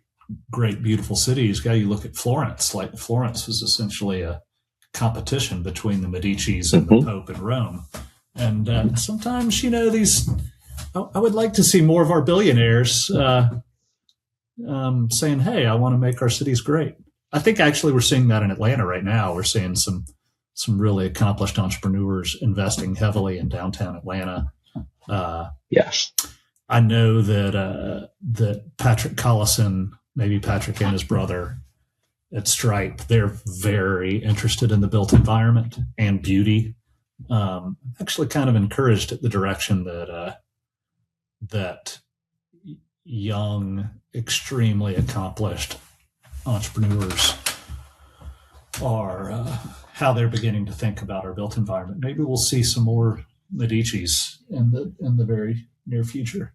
beautiful cities, you look at Florence. Like Florence was essentially a competition between the Medicis and the Pope in Rome. And sometimes, these, I would like to see more of our billionaires saying, hey, I want to make our cities great. I think actually we're seeing that in Atlanta right now. We're seeing some really accomplished entrepreneurs investing heavily in downtown Atlanta. Yes. I know that Patrick Collison, maybe Patrick and his brother at Stripe, they're very interested in the built environment and beauty. Actually kind of encouraged at the direction that young, extremely accomplished entrepreneurs are, how they're beginning to think about our built environment. Maybe we'll see some more Medicis in the very near future.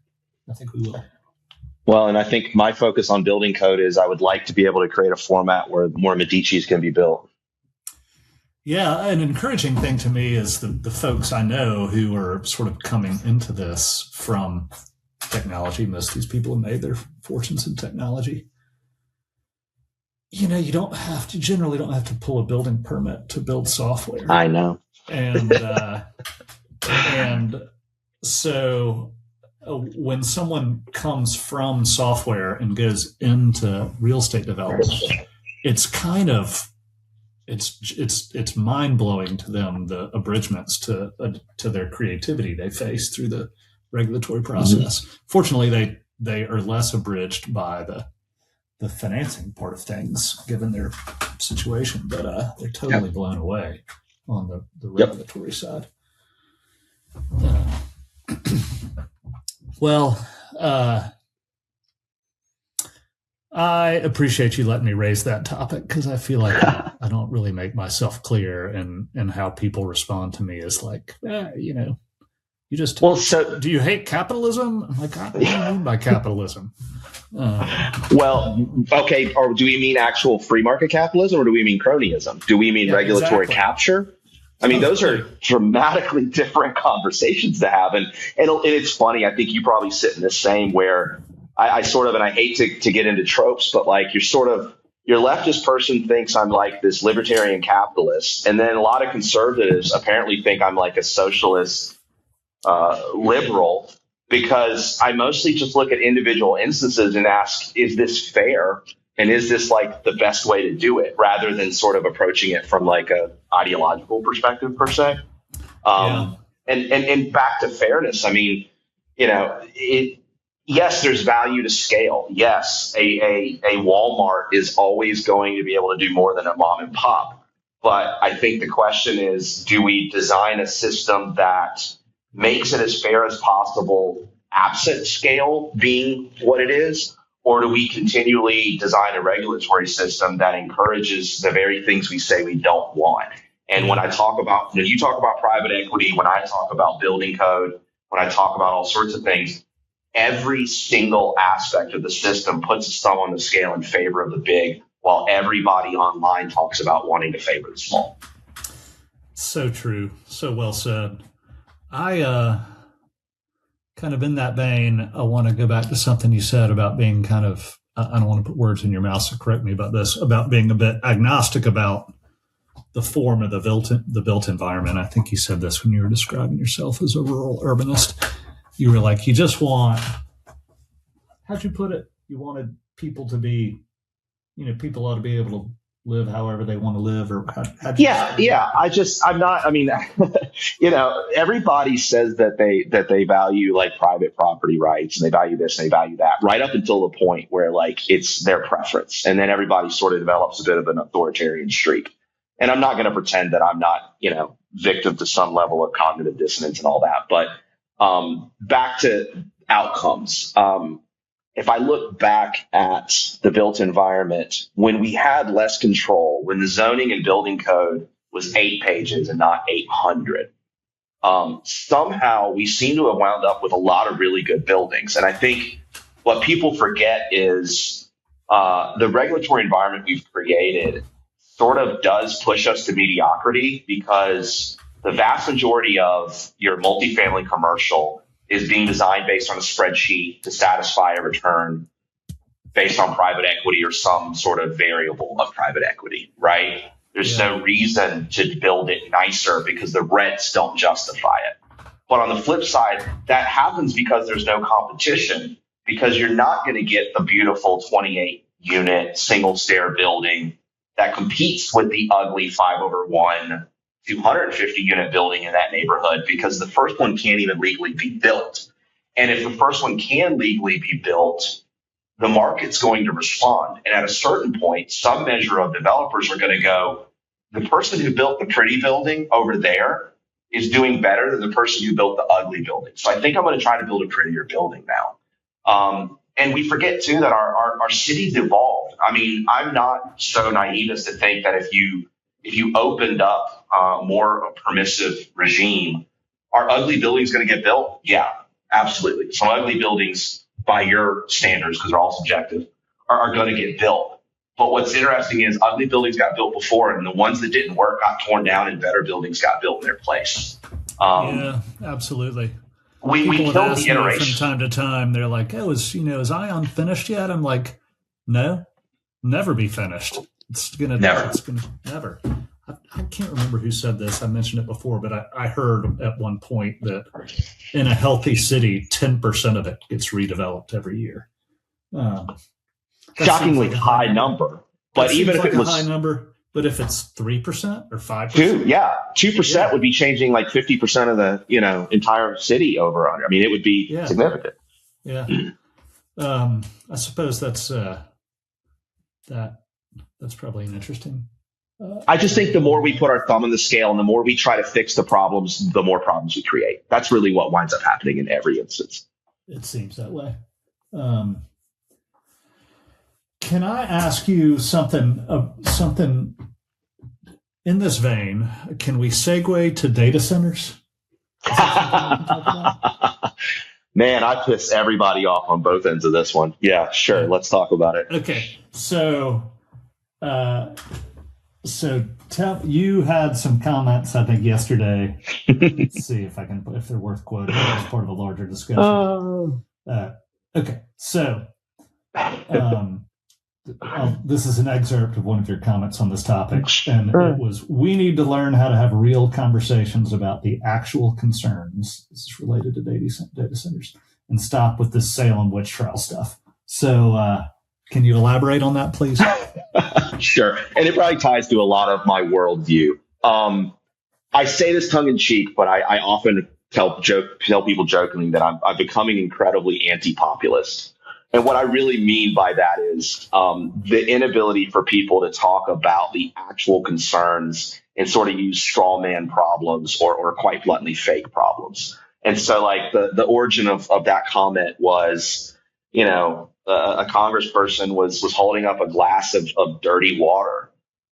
I think we will. Well, and I think my focus on building code is I would like to be able to create a format where more Medicis can be built. Yeah, an encouraging thing to me is the folks I know who are sort of coming into this from technology. Most of these people have made their fortunes in technology. You generally don't have to pull a building permit to build software. I know. And so when someone comes from software and goes into real estate development, it's kind of it's mind blowing to them, the abridgments to their creativity they face through the regulatory process. Mm-hmm. Fortunately, they are less abridged by the financing part of things, given their situation, but they're totally blown away on the regulatory side. Well, I appreciate you letting me raise that topic, because I feel like I don't really make myself clear, and how people respond to me is like, you just, do you hate capitalism? I'm like, what do you mean by capitalism? Well, okay. Or do we mean actual free market capitalism, or do we mean cronyism? Do we mean regulatory capture? I mean, those are dramatically different conversations to have. And it's funny. I think you probably sit in the same, where I sort of, and I hate to get into tropes, but like your leftist person thinks I'm like this libertarian capitalist. And then a lot of conservatives apparently think I'm like a socialist liberal, because I mostly just look at individual instances and ask, is this fair? And is this like the best way to do it, rather than sort of approaching it from like a ideological perspective per se? And back to fairness. I mean, yes, there's value to scale. Yes, a Walmart is always going to be able to do more than a mom and pop. But I think the question is, do we design a system that makes it as fair as possible, absent scale being what it is? Or do we continually design a regulatory system that encourages the very things we say we don't want? And when I talk about, you talk about private equity, when I talk about building code, when I talk about all sorts of things, every single aspect of the system puts its thumb on the scale in favor of the big, while everybody online talks about wanting to favor the small. So true. So well said. I kind of in that vein, I want to go back to something you said about being kind of I don't want to put words in your mouth, so correct me about this, about being a bit agnostic about the form of the built environment. I think you said this when you were describing yourself as a rural urbanist. You were like, you just want, how'd you put it? You wanted people to be, people ought to be able to live however they want to live, or how'd you Yeah. I'm not, I mean, everybody says that they value like private property rights and they value this and they value that, right up until the point where like it's their preference. And then everybody sort of develops a bit of an authoritarian streak. And I'm not going to pretend that I'm not, victim to some level of cognitive dissonance and all that. But back to outcomes. If I look back at the built environment, when we had less control, when the zoning and building code was 8 pages and not 800, somehow we seem to have wound up with a lot of really good buildings. And I think what people forget is the regulatory environment we've created sort of does push us to mediocrity, because the vast majority of your multifamily commercial is being designed based on a spreadsheet to satisfy a return based on private equity or some sort of variable of private equity, right? There's no reason to build it nicer because the rents don't justify it. But on the flip side, that happens because there's no competition, because you're not going to get the beautiful 28 unit single stair building that competes with the ugly 5/1 250 unit building in that neighborhood, because the first one can't even legally be built. And if the first one can legally be built, the market's going to respond. And at a certain point, some measure of developers are going to go, the person who built the pretty building over there is doing better than the person who built the ugly building. So I think I'm going to try to build a prettier building now. And we forget, too, that our cities evolved. I mean, I'm not so naive as to think that if you opened up more permissive regime, are ugly buildings going to get built? Yeah, absolutely. Some ugly buildings, by your standards, because they're all subjective, are going to get built. But what's interesting is ugly buildings got built before, and the ones that didn't work got torn down, and better buildings got built in their place. Yeah, absolutely. We killed the iteration. From time to time, they're like, "Oh, is Zion finished yet?" I'm like, "No, never be finished. It's gonna never. I can't remember who said this. I mentioned it before, but I heard at one point that in a healthy city, 10% of it gets redeveloped every year. Shockingly high number, but even if it was a high number, but if it's 3% or 5%, 2% would be changing like 50% of the entire city over under. I mean, it would be significant. Yeah, I suppose that's probably an interesting. I just think the more we put our thumb on the scale and the more we try to fix the problems, the more problems we create. That's really what winds up happening in every instance. It seems that way. Can I ask you something in this vein? Can we segue to data centers? Man, I piss everybody off on both ends of this one. Yeah, sure. Let's talk about it. Okay. So you had some comments, I think, yesterday. Let's see if they're worth quoting as part of a larger discussion. Okay. So, this is an excerpt of one of your comments on this topic, and it was, "We need to learn how to have real conversations about the actual concerns." This is related to data centers, and stop with this Salem witch trial stuff. So, can you elaborate on that, please? Sure. And it probably ties to a lot of my worldview. I say this tongue in cheek, but I often tell people jokingly that I'm becoming incredibly anti-populist. And what I really mean by that is the inability for people to talk about the actual concerns and sort of use straw man problems or quite bluntly fake problems. And so like the origin of that comment was, a congressperson was holding up a glass of dirty water.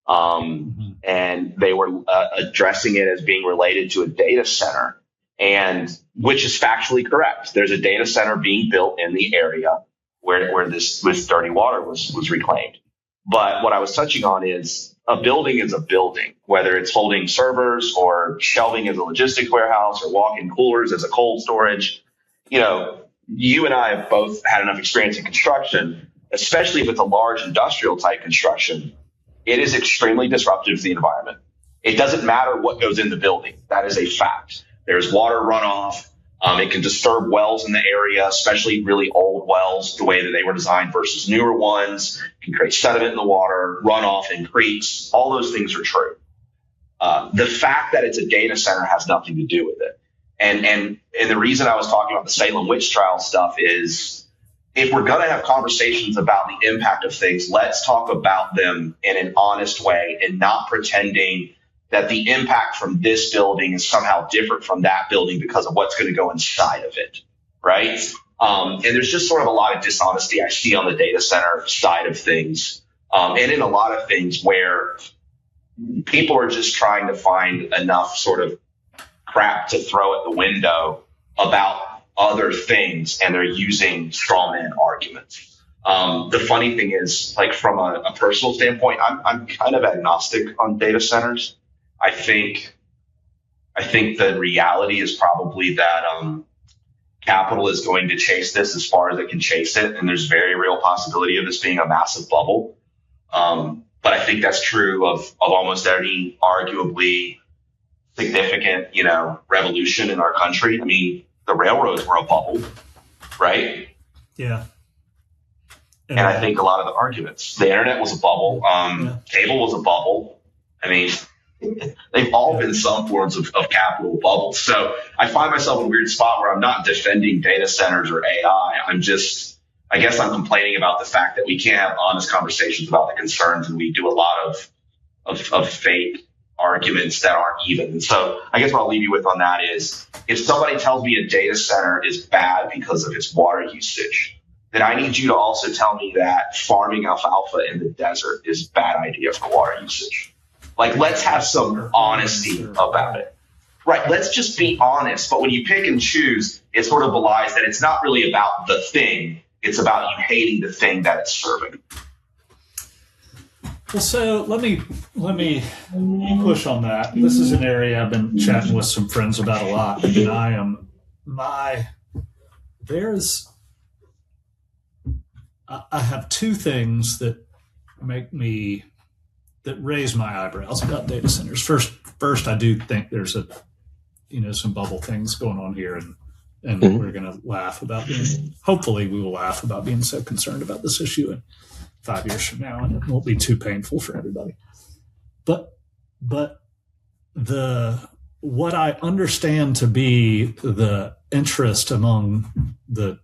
And they were addressing it as being related to a data center, and which is factually correct. There's a data center being built in the area where this dirty water was reclaimed. But what I was touching on is a building is a building, whether it's holding servers or shelving as a logistics warehouse or walk-in coolers as a cold storage. You and I have both had enough experience in construction especially if it's a large industrial type construction, it is extremely disruptive to the environment. It doesn't matter what goes in the building. That is a fact. There's water runoff. It can disturb wells in the area, especially really old wells, the way that they were designed versus newer ones. It can create sediment in the water, runoff in creeks. All those things are true. The fact that it's a data center has nothing to do with it. And the reason I was talking about the Salem witch trial stuff is, if we're going to have conversations about the impact of things, let's talk about them in an honest way and not pretending that the impact from this building is somehow different from that building because of what's going to go inside of it, right? And there's just sort of a lot of dishonesty I see on the data center side of things, and in a lot of things where people are just trying to find enough sort of crap to throw at the window about other things, and they're using straw man arguments. The funny thing is, like, from a personal standpoint, I'm kind of agnostic on data centers. I think the reality is probably that capital is going to chase this as far as it can chase it, and there's very real possibility of this being a massive bubble. But I think that's true of almost any arguably significant, revolution in our country. I mean, the railroads were a bubble, right? Yeah. And I think a lot of the arguments, the internet was a bubble, cable was a bubble. I mean, they've all been some forms of capital bubbles. So I find myself in a weird spot where I'm not defending data centers or AI. I guess I'm complaining about the fact that we can't have honest conversations about the concerns, and we do a lot of fake arguments that aren't even. And so I guess what I'll leave you with on that is, if somebody tells me a data center is bad because of its water usage, then I need you to also tell me that farming alfalfa in the desert is a bad idea for water usage. Like, let's have some honesty about it. Right. Let's just be honest. But when you pick and choose, it sort of belies that it's not really about the thing. It's about you hating the thing that it's serving. Well, so let me push on that. This is an area I've been chatting with some friends about a lot, and I have two things that raise my eyebrows about data centers. First, I do think there's some bubble things going on here, and we're going to laugh about hopefully we will laugh about being so concerned about this issue in 5 years from now, and it won't be too painful for everybody. But what I understand to be the interest among the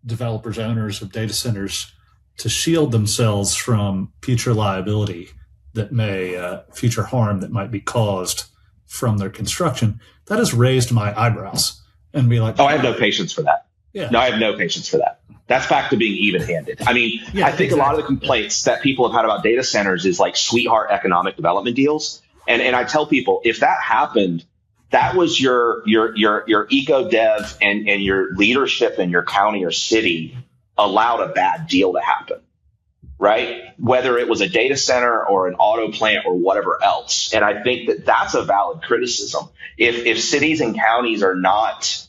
developers, owners of data centers, to shield themselves from future liability future harm that might be caused from their construction, that has raised my eyebrows and be like, I have no patience for that. Yeah. No, I have no patience for that. That's back to being even-handed. I mean, I think a lot of the complaints that people have had about data centers is like sweetheart economic development deals. And I tell people, if that happened, that was your eco dev and your leadership in your county or city allowed a bad deal to happen, right? Whether it was a data center or an auto plant or whatever else. And I think that that's a valid criticism. If cities and counties are not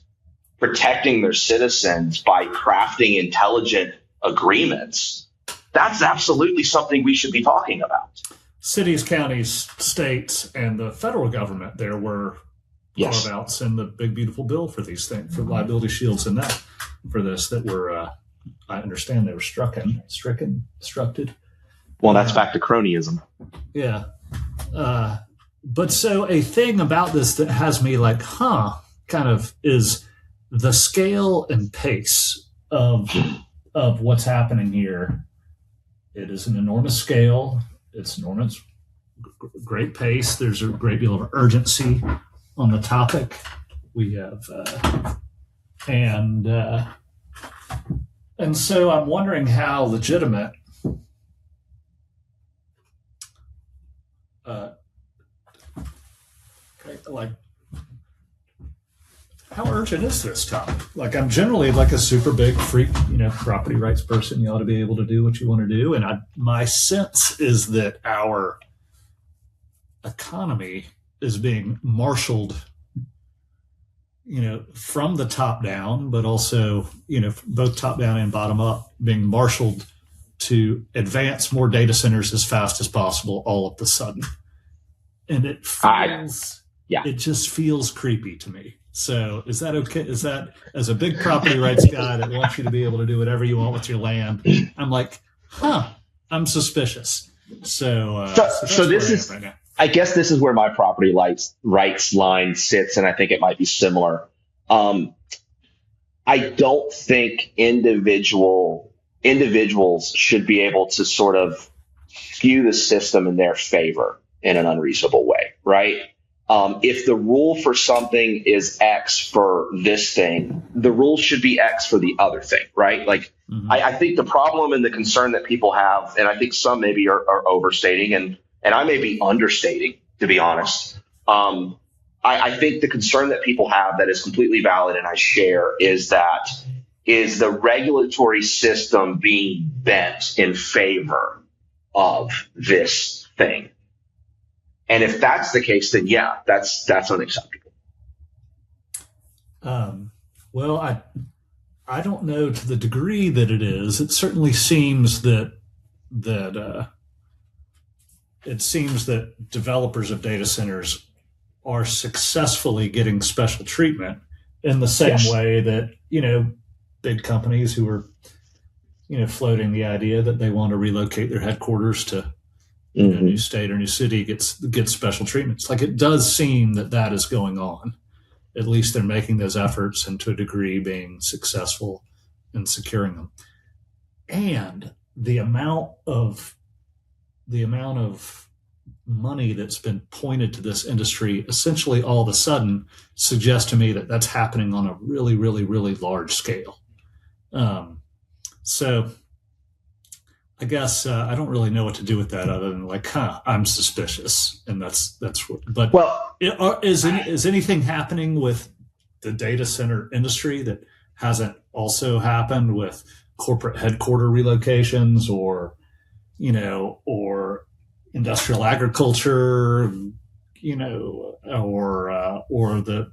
protecting their citizens by crafting intelligent agreements, that's absolutely something we should be talking about. Cities, counties, states, and the federal government, there were carve-outs in the big, beautiful bill for these things, for liability shields and that, for this, that were, I understand they were structed. Well, that's back to cronyism. Yeah. But so a thing about this that has me like, kind of, is the scale and pace of what's happening here. It is an enormous scale. It's enormous, great pace. There's a great deal of urgency on the topic. We have, and so I'm wondering how legitimate how urgent is this topic? Like, I'm generally like a super big freak, property rights person. You ought to be able to do what you want to do. And my sense is that our economy is being marshaled from the top down, but also, both top down and bottom up, being marshaled to advance more data centers as fast as possible all of a sudden. And it just feels creepy to me. So is that okay? Is that, as a big property rights guy that wants you to be able to do whatever you want with your land, I'm like, I'm suspicious. So this is right now. I guess this is where my property rights line sits, and I think it might be similar. I don't think individuals should be able to sort of skew the system in their favor in an unreasonable way, right? If the rule for something is X for this thing, the rule should be X for the other thing, right? Like, I think the problem and the concern that people have, and I think some maybe are overstating, and I may be understating, to be honest. I think the concern that people have that is completely valid, and I share, is the regulatory system being bent in favor of this thing. And if that's the case, then yeah, that's unacceptable. Well, I don't know to the degree that it is. It certainly seems that developers of data centers are successfully getting special treatment in the same way that, big companies who are, floating the idea that they want to relocate their headquarters to a new state or new city gets special treatments. Like, it does seem that is going on. At least they're making those efforts, and to a degree being successful in securing them. And the amount of money that's been pointed to this industry essentially all of a sudden suggests to me that that's happening on a really, really, really large scale. So I guess I don't really know what to do with that other than like, I'm suspicious, and that's. But is anything happening with the data center industry that hasn't also happened with corporate headquarter relocations, or industrial agriculture, or the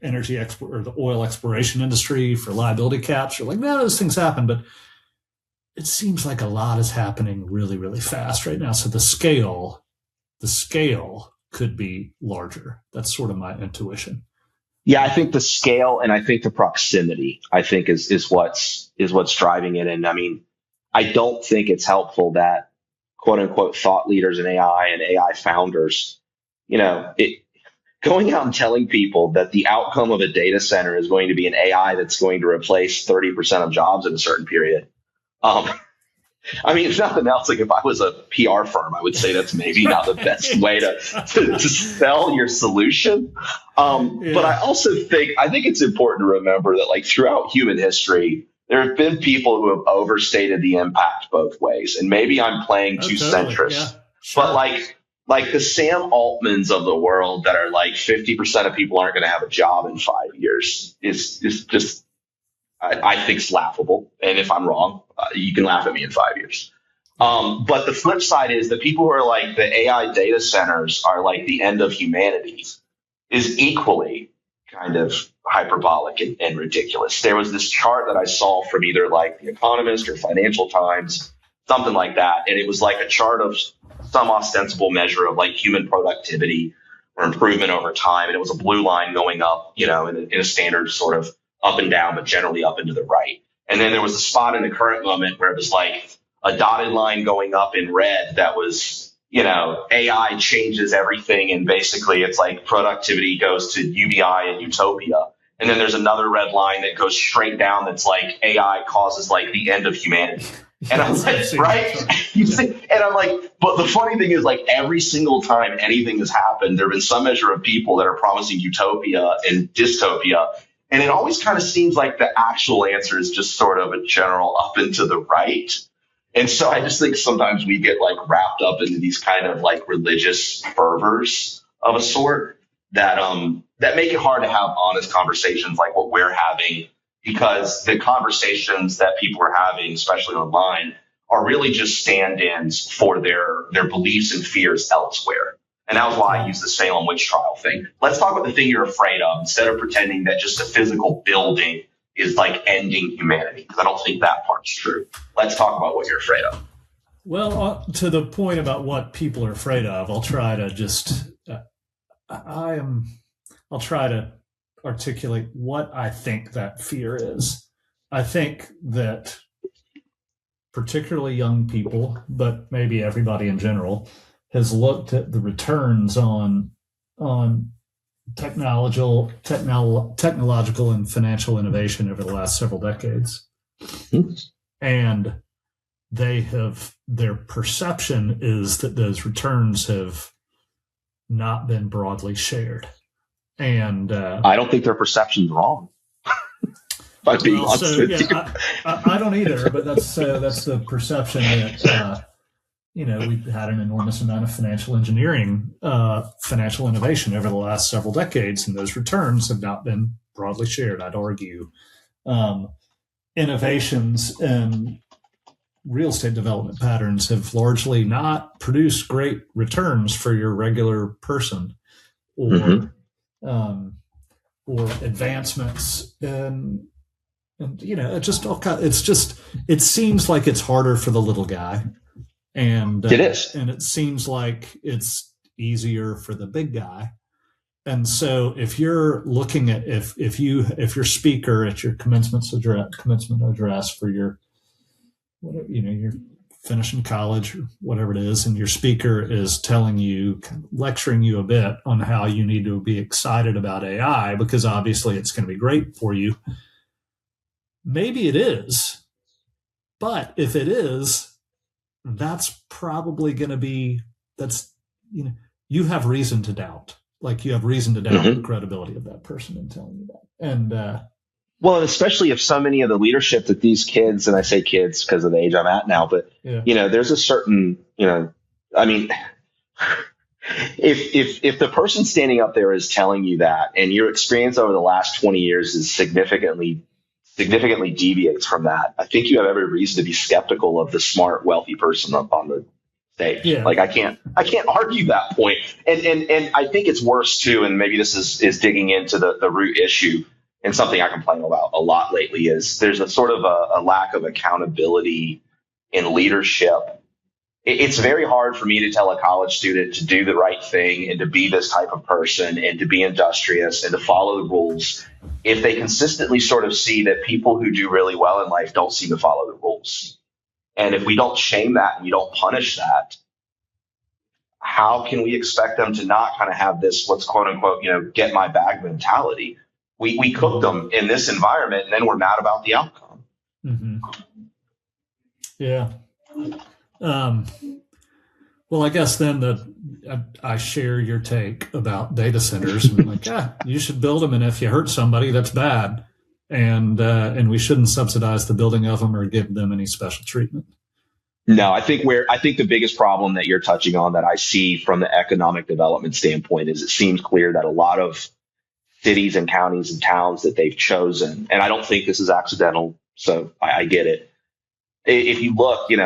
energy export or the oil exploration industry for liability caps? Or like, no, those things happen, but it seems like a lot is happening really, really fast right now. So the scale could be larger. That's sort of my intuition. Yeah, I think the scale, and I think the proximity, I think is what's driving it. And I mean, I don't think it's helpful that quote unquote thought leaders in AI and AI founders, going out and telling people that the outcome of a data center is going to be an AI that's going to replace 30% of jobs in a certain period. I mean, if nothing else, like if I was a PR firm, I would say that's maybe not the best way to sell your solution. But I also think it's important to remember that, like, throughout human history, there have been people who have overstated the impact both ways. And maybe I'm playing too centrist, sure. But like the Sam Altmans of the world that are like 50% of people aren't going to have a job in 5 years is just, I think, it's laughable. And if I'm wrong, you can laugh at me in 5 years. But the flip side is the people who are like the AI data centers are like the end of humanity is equally kind of hyperbolic and ridiculous. There was this chart that I saw from either like The Economist or Financial Times, something like that. And it was like a chart of some ostensible measure of like human productivity or improvement over time. And it was a blue line going up, in a standard sort of up and down, but generally up and to the right. And then there was a spot in the current moment where it was like a dotted line going up in red that was, AI changes everything. And basically it's like productivity goes to UBI and utopia. And then there's another red line that goes straight down that's like AI causes like the end of humanity. And I'm like, right? You see, and I'm like, but the funny thing is, like, every single time anything has happened, there have been some measure of people that are promising utopia and dystopia. And it always kind of seems like the actual answer is just sort of a general up and to the right. And so I just think sometimes we get like wrapped up into these kind of like religious fervors of a sort that make it hard to have honest conversations like what we're having, because the conversations that people are having, especially online, are really just stand-ins for their beliefs and fears elsewhere. And that was why I used the Salem witch trial thing. Let's talk about the thing you're afraid of instead of pretending that just a physical building is like ending humanity, because I don't think that part's true. Let's talk about what you're afraid of. Well, to the point about what people are afraid of, I'll try to I'll try to articulate what I think that fear is. I think that particularly young people, but maybe everybody in general, has looked at the returns on technological and financial innovation over the last several decades. And their perception is that those returns have not been broadly shared. And I don't think their perception's wrong. I don't either, but that's the perception that we've had an enormous amount of financial engineering, financial innovation over the last several decades, and those returns have not been broadly shared. I'd argue innovations in real estate development patterns have largely not produced great returns for your regular person, or advancements in. And it seems like it's harder for the little guy, and it is, and it seems like it's easier for the big guy. And so, if you're looking at if your speaker at your commencement address for your you're finishing college or whatever it is, and your speaker is telling you, lecturing you a bit on how you need to be excited about AI because obviously it's going to be great for you. Maybe it is, but if it is, that's probably going to be, you have reason to doubt. Like you have reason to doubt the credibility of that person in telling you that. And, well, and especially if so many of the leadership that these kids, and I say kids because of the age I'm at now, but, there's a certain, if the person standing up there is telling you that and your experience over the last 20 years is significantly deviates from that, I think you have every reason to be skeptical of the smart, wealthy person up on the stage. Yeah. Like I can't argue that point. And I think it's worse too. And maybe this is digging into the root issue, and something I complain about a lot lately is there's a sort of a lack of accountability in leadership. It's very hard for me to tell a college student to do the right thing and to be this type of person and to be industrious and to follow the rules if they consistently sort of see that people who do really well in life don't seem to follow the rules. And if we don't shame that and we don't punish that, how can we expect them to not kind of have this, what's quote unquote, get my bag mentality? We cook them in this environment and then we're mad about the outcome. Mm-hmm. Yeah. Well, I guess then I share your take about data centers. And like, you should build them, and if you hurt somebody, that's bad, and we shouldn't subsidize the building of them or give them any special treatment. No, I think the biggest problem that you're touching on that I see from the economic development standpoint is it seems clear that a lot of cities and counties and towns that they've chosen, and I don't think this is accidental, so I get it. If you look, and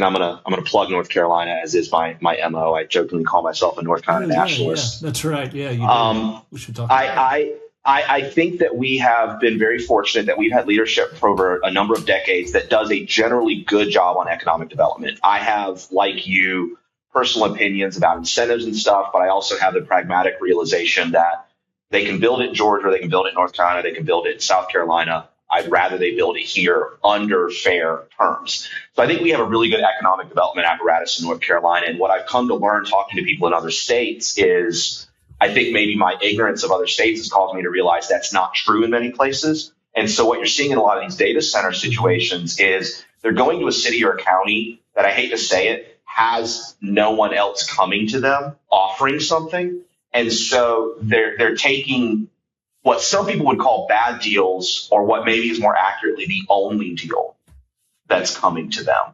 I'm gonna plug North Carolina, as is my MO. I jokingly call myself a North Carolina nationalist. Yeah, that's right. Yeah, you do. We should talk about that. I think that we have been very fortunate that we've had leadership for over a number of decades that does a generally good job on economic development. I have, like you, personal opinions about incentives and stuff, but I also have the pragmatic realization that they can build it in Georgia, they can build it in North Carolina, they can build it in South Carolina. I'd rather they build it here under fair terms. So I think we have a really good economic development apparatus in North Carolina. And what I've come to learn talking to people in other states is I think maybe my ignorance of other states has caused me to realize that's not true in many places. And so what you're seeing in a lot of these data center situations is they're going to a city or a county that, I hate to say it, has no one else coming to them offering something. And so they're taking what some people would call bad deals, or what maybe is more accurately the only deal that's coming to them.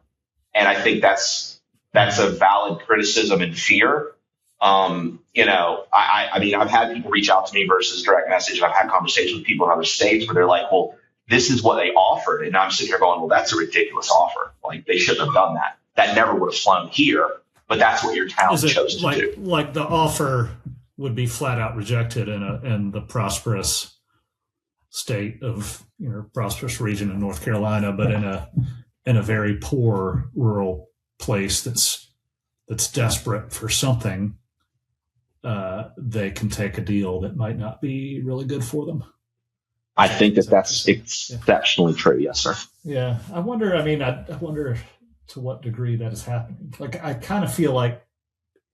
And I think that's a valid criticism and fear. I mean, I've had people reach out to me versus direct message. I've had conversations with people in other states where they're like, well, this is what they offered. And I'm sitting here going, well, that's a ridiculous offer. Like, they shouldn't have done that. That never would have flown here. but that's what your town Is it chose to do. Like the offer would be flat out rejected in the prosperous state of, prosperous region in North Carolina, but in a very poor rural place that's desperate for something, they can take a deal that might not be really good for them. I think that's exceptionally true. Yes, sir. Yeah. I wonder to what degree that is happening. Like, I kind of feel like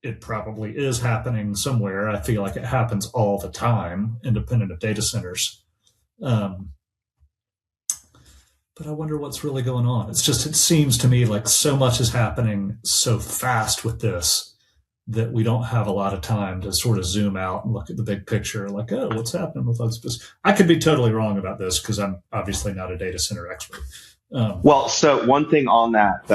it probably is happening somewhere. I feel like it happens all the time, independent of data centers. But I wonder what's really going on. It seems to me like so much is happening so fast with this that we don't have a lot of time to sort of zoom out and look at the big picture. Like, oh, what's happening with this? I could be totally wrong about this because I'm obviously not a data center expert. Well, so one thing on that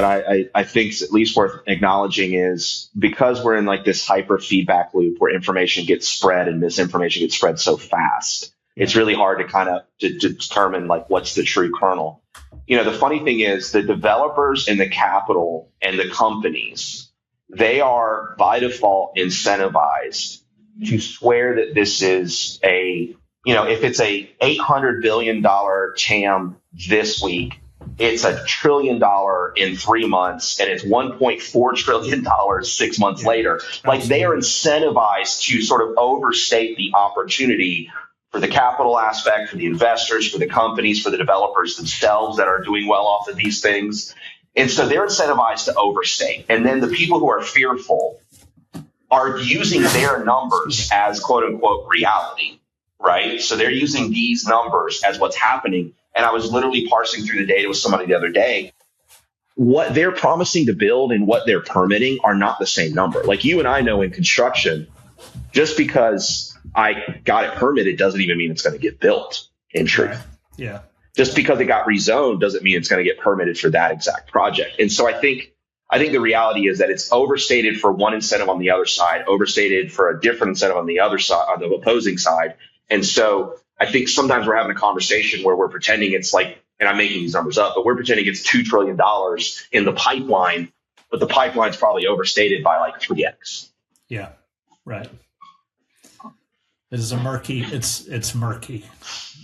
I think is at least worth acknowledging is because we're in like this hyper feedback loop where information gets spread and misinformation gets spread so fast, it's really hard to kind of to determine like what's the true kernel. The funny thing is the developers and the capital and the companies, they are by default incentivized to swear that this is if it's a $800 billion TAM this week, it's $1 trillion in 3 months, and it's $1.4 trillion 6 months later. Like, they are incentivized to sort of overstate the opportunity for the capital aspect, for the investors, for the companies, for the developers themselves that are doing well off of these things. And so they're incentivized to overstate. And then the people who are fearful are using their numbers as quote unquote reality, right? So they're using these numbers as what's happening. And I was literally parsing through the data with somebody the other day. What they're promising to build and what they're permitting are not the same number. Like, you and I know in construction, just because I got it permitted doesn't even mean it's going to get built, in truth. Right. Yeah. Just because it got rezoned doesn't mean it's going to get permitted for that exact project. And so I think the reality is that it's overstated for one incentive on the other side, overstated for a different incentive on the other side, on the opposing side. And so I think sometimes we're having a conversation where we're pretending it's like, and I'm making these numbers up, but we're pretending it's $2 trillion in the pipeline, but the pipeline's probably overstated by like 3x. Yeah, right. It is it's murky.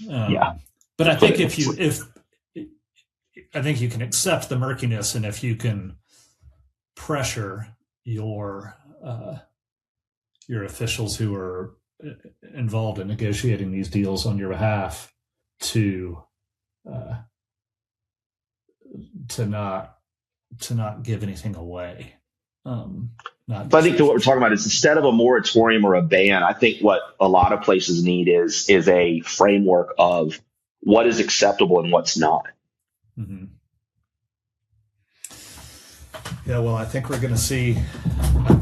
Yeah. But I think I think you can accept the murkiness, and if you can pressure your officials who are involved in negotiating these deals on your behalf to not give anything away. But I think that what we're talking about is instead of a moratorium or a ban, I think what a lot of places need is a framework of what is acceptable and what's not. Mm-hmm. Yeah, well, I think we're going to see,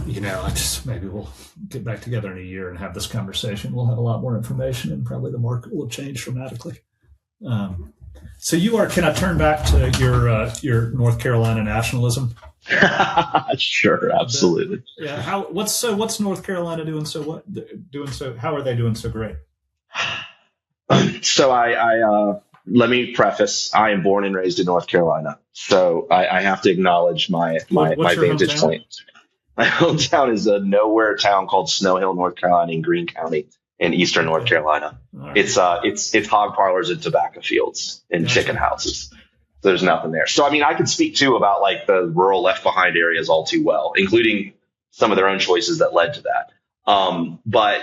maybe we'll get back together in a year and have this conversation. We'll have a lot more information, and probably the market will have changed dramatically. So can I turn back to your North Carolina nationalism? Sure, absolutely. Yeah. What's North Carolina doing so how are they doing so great? So I let me preface, I am born and raised in North Carolina. So I have to acknowledge my vantage point. My hometown is a nowhere town called Snow Hill, North Carolina, in Greene County in eastern North Carolina. Right. It's hog parlors and tobacco fields and chicken houses. There's nothing there. So, I mean, I could speak too about like the rural left behind areas all too well, including some of their own choices that led to that. But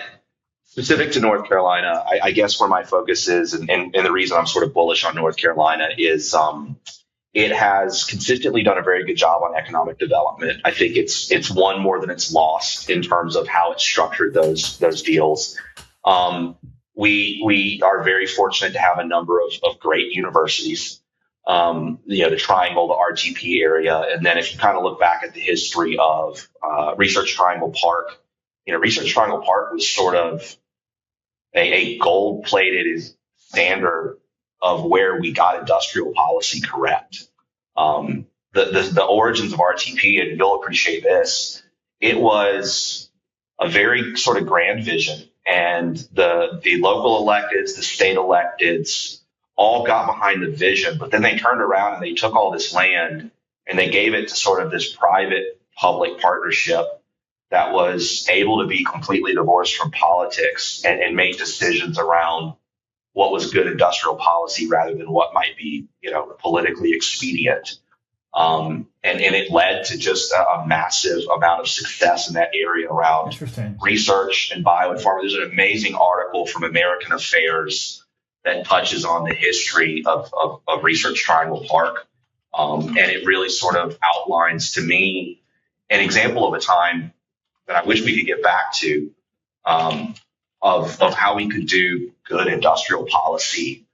specific to North Carolina, I guess where my focus is, and the reason I'm sort of bullish on North Carolina is it has consistently done a very good job on economic development. I think it's won more than it's lost in terms of how it's structured those deals. We are very fortunate to have a number of great universities. The Triangle, the RTP area. And then if you kind of look back at the history of Research Triangle Park, Research Triangle Park was sort of a gold-plated standard of where we got industrial policy correct. The origins of RTP, and you'll appreciate this, it was a very sort of grand vision. And the local electeds, the state electeds, all got behind the vision, but then they turned around and they took all this land and they gave it to sort of this private public partnership that was able to be completely divorced from politics and make decisions around what was good industrial policy rather than what might be, politically expedient. And it led to just a massive amount of success in that area around research and bio and pharma. There's an amazing article from American Affairs that touches on the history of Research Triangle Park. And it really sort of outlines to me an example of a time that I wish we could get back to, of how we could do good industrial policy,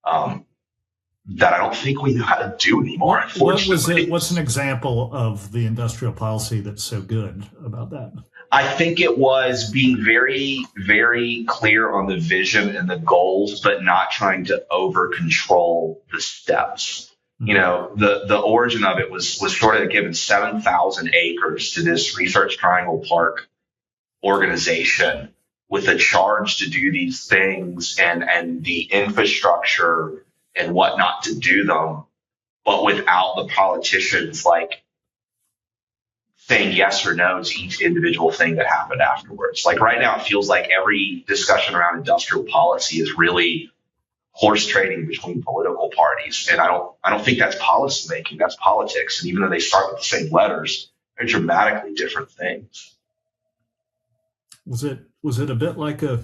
that I don't think we know how to do anymore. What's an example of the industrial policy that's so good about that? I think it was being very, very clear on the vision and the goals, but not trying to over control the steps. Mm-hmm. The origin of it was sort of given 7,000 acres to this Research Triangle Park organization with a charge to do these things and the infrastructure and whatnot to do them, but without the politicians saying yes or no to each individual thing that happened afterwards. Like right now, it feels like every discussion around industrial policy is really horse trading between political parties. And I don't think that's policy making, that's politics. And even though they start with the same letters, they're dramatically different things. Was it a bit like a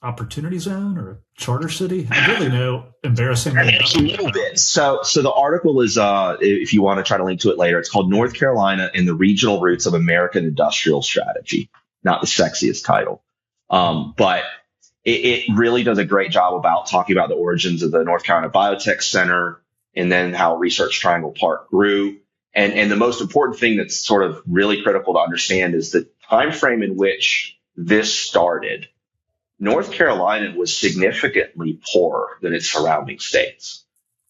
opportunity zone or a charter city? I really know. Embarrassing. It's a little bit. So the article is, if you want to try to link to it later, it's called North Carolina and the Regional Roots of American Industrial Strategy. Not the sexiest title. But it really does a great job about talking about the origins of the North Carolina Biotech Center and then how Research Triangle Park grew. And the most important thing that's sort of really critical to understand is the time frame in which this started. North Carolina was significantly poorer than its surrounding states.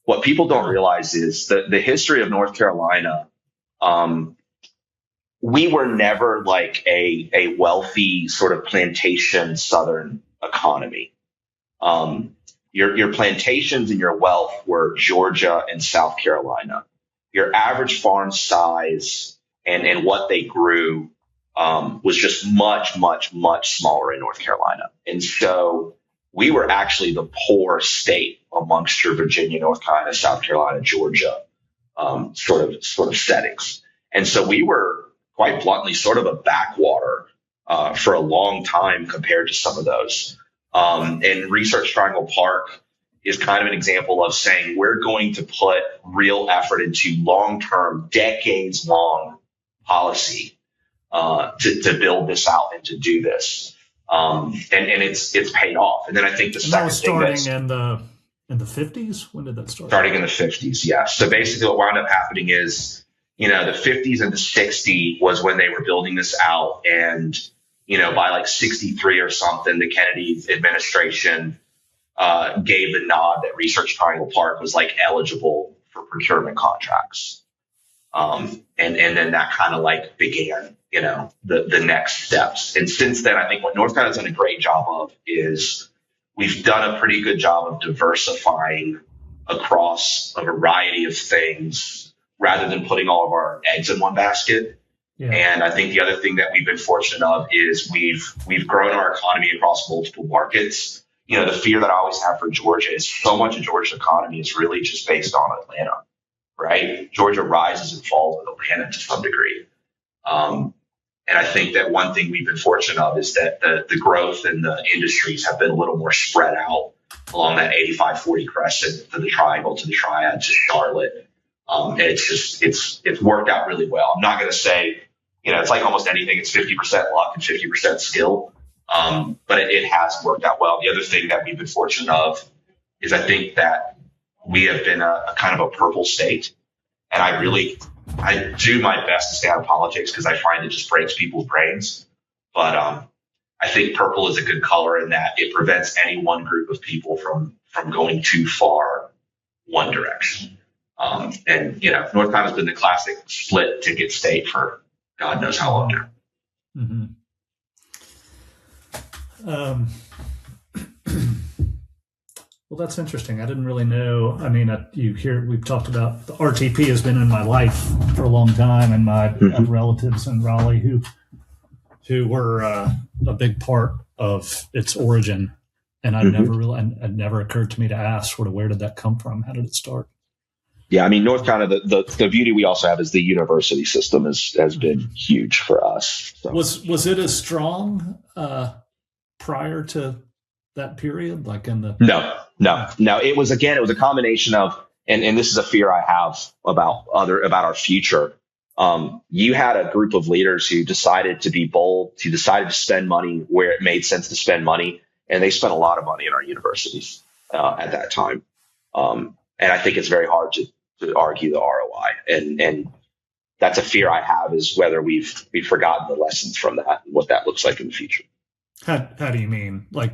What people don't realize is that the history of North Carolina, we were never like a wealthy sort of plantation Southern economy. Your plantations and your wealth were Georgia and South Carolina. Your average farm size and what they grew was just much, much, much smaller in North Carolina. And so we were actually the poor state amongst your Virginia, North Carolina, South Carolina, Georgia sort of settings. And so we were quite bluntly sort of a backwater for a long time compared to some of those. And Research Triangle Park is kind of an example of saying we're going to put real effort into long-term, decades-long policy to build this out and to do this. And it's paid off. And then I think the second thing that's starting in the 50s. When did that start? Starting in the 50s, yeah. So basically what wound up happening is, the 50s and the 60s was when they were building this out. And, by like 63 or something, the Kennedy administration gave the nod that Research Triangle Park was like eligible for procurement contracts. And then that kind of like began, the next steps. And since then, I think what North Carolina's done a great job of is we've done a pretty good job of diversifying across a variety of things rather than putting all of our eggs in one basket. Yeah. And I think the other thing that we've been fortunate of is we've grown our economy across multiple markets. The fear that I always have for Georgia is so much of Georgia's economy is really just based on Atlanta, right? Georgia rises and falls with Atlanta to some degree. And I think that one thing we've been fortunate of is that the growth in the industries have been a little more spread out along that 85-40 crescent to the triangle, to the triad, to Charlotte. And it's worked out really well. I'm not going to say, it's like almost anything. It's 50% luck and 50% skill. But it has worked out well. The other thing that we've been fortunate of is I think that we have been a kind of a purple state. And I do my best to stay out of politics because I find it just breaks people's brains. But I think purple is a good color in that it prevents any one group of people from going too far one direction. And North Carolina's been the classic split ticket state for God knows how long now. Mm-hmm. Well, that's interesting. I didn't really know. I mean, we've talked about the RTP has been in my life for a long time, and I have relatives in Raleigh who were a big part of its origin. And it never occurred to me to ask where did that come from? How did it start? Yeah, I mean, North Carolina, the beauty we also have is the university system has been huge for us. So. Was it as strong prior to that period? Like in the No. It was a combination of, and this is a fear I have about our future. You had a group of leaders who decided to be bold, who decided to spend money where it made sense to spend money, and they spent a lot of money in our universities at that time. And I think it's very hard to argue the ROI, and that's a fear I have, is whether we've forgotten the lessons from that and what that looks like in the future. How do you mean? Like,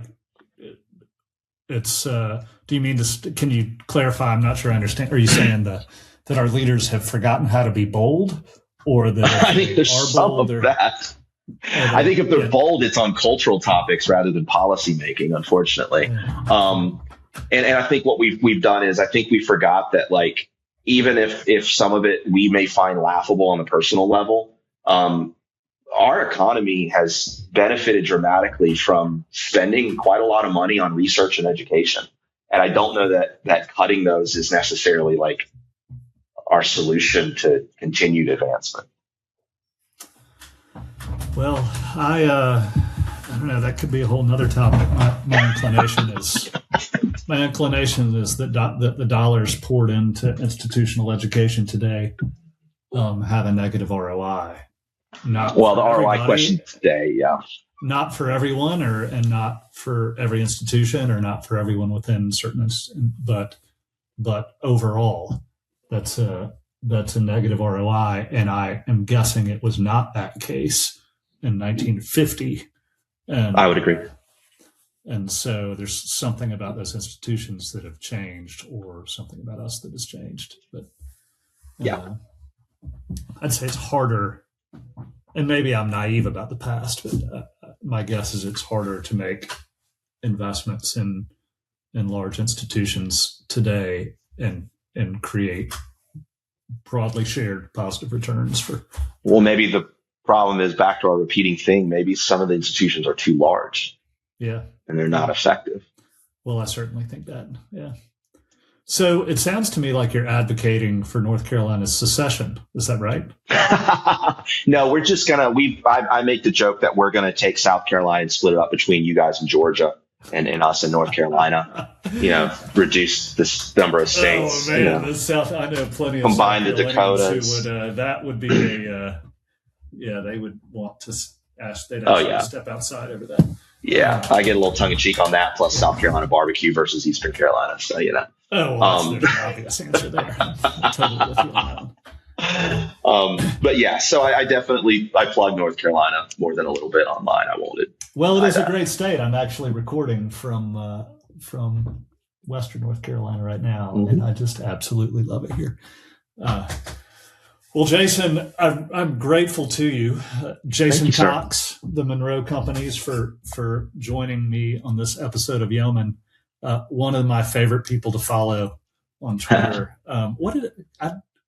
it's do you mean this? Can you clarify? I'm not sure I understand. Are you saying that our leaders have forgotten how to be bold, or that I think there's some of that. I think if they're bold, it's on cultural topics rather than policy making, unfortunately. And I think what we've done is, I think we forgot that, like, even if some of it we may find laughable on the personal level, our economy has benefited dramatically from spending quite a lot of money on research and education. And I don't know that cutting those is necessarily like our solution to continued advancement. Well, I don't know. That could be a whole nother topic. My inclination is that the dollars poured into institutional education today have a negative ROI. The ROI question today, yeah. Not for everyone, and not for every institution, or not for everyone within certain, but overall, that's a negative ROI. And I am guessing it was not that case in 1950. And I would agree. And so there's something about those institutions that have changed, or something about us that has changed. But I'd say it's harder. And maybe I'm naive about the past, but my guess is it's harder to make investments in large institutions today and create broadly shared positive returns for. Well, maybe the problem is, back to our repeating thing, maybe some of the institutions are too large. Yeah. And they're not effective. Well, I certainly think that. Yeah. So it sounds to me like you're advocating for North Carolina's secession. Is that right? No, we're just I make the joke that we're going to take South Carolina and split it up between you guys in Georgia and us in North Carolina, reduce this number of states. Oh man, the South, I know plenty of combine the Dakotas. Who would, that would be they would want to ask, they'd actually step outside over that. Yeah, I get a little tongue in cheek on that, plus South Carolina barbecue versus Eastern Carolina. So, Oh, well, there's an obvious answer there. I'm totally with you on that one. But yeah, so I definitely plug North Carolina more than a little bit online. I won't. Well, it is a great state. I'm actually recording from Western North Carolina right now, and I just absolutely love it here. Well, Jason, I'm grateful to you, Jason Cox, the Monroe Companies, for joining me on this episode of Yeoman. One of my favorite people to follow on Twitter.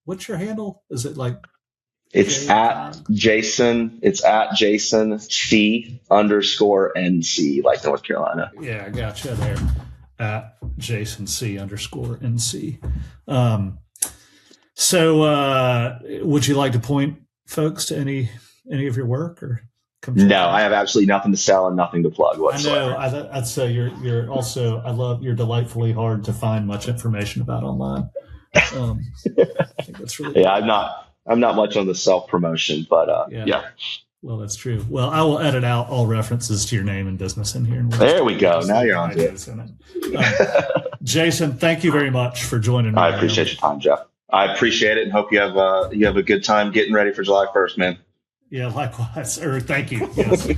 What's your handle? Is it like? It's at Jason. It's at Jason C_NC, like North Carolina. Yeah, I gotcha there. At Jason C_NC. So, would you like to point folks to any of your work, or? No, I have absolutely nothing to sell and nothing to plug whatsoever. I know. I'd say you're also. You're delightfully hard to find much information about online. I think that's really. Yeah, I'm not much on the self promotion, but yeah. Well, that's true. Well, I will edit out all references to your name and business in here. There we go. Now you're on to it. Jason, thank you very much for joining me. I appreciate your time, Geoff. I appreciate it, and hope you have a good time getting ready for July 1st, man. Yeah, likewise. Or thank you. Yes.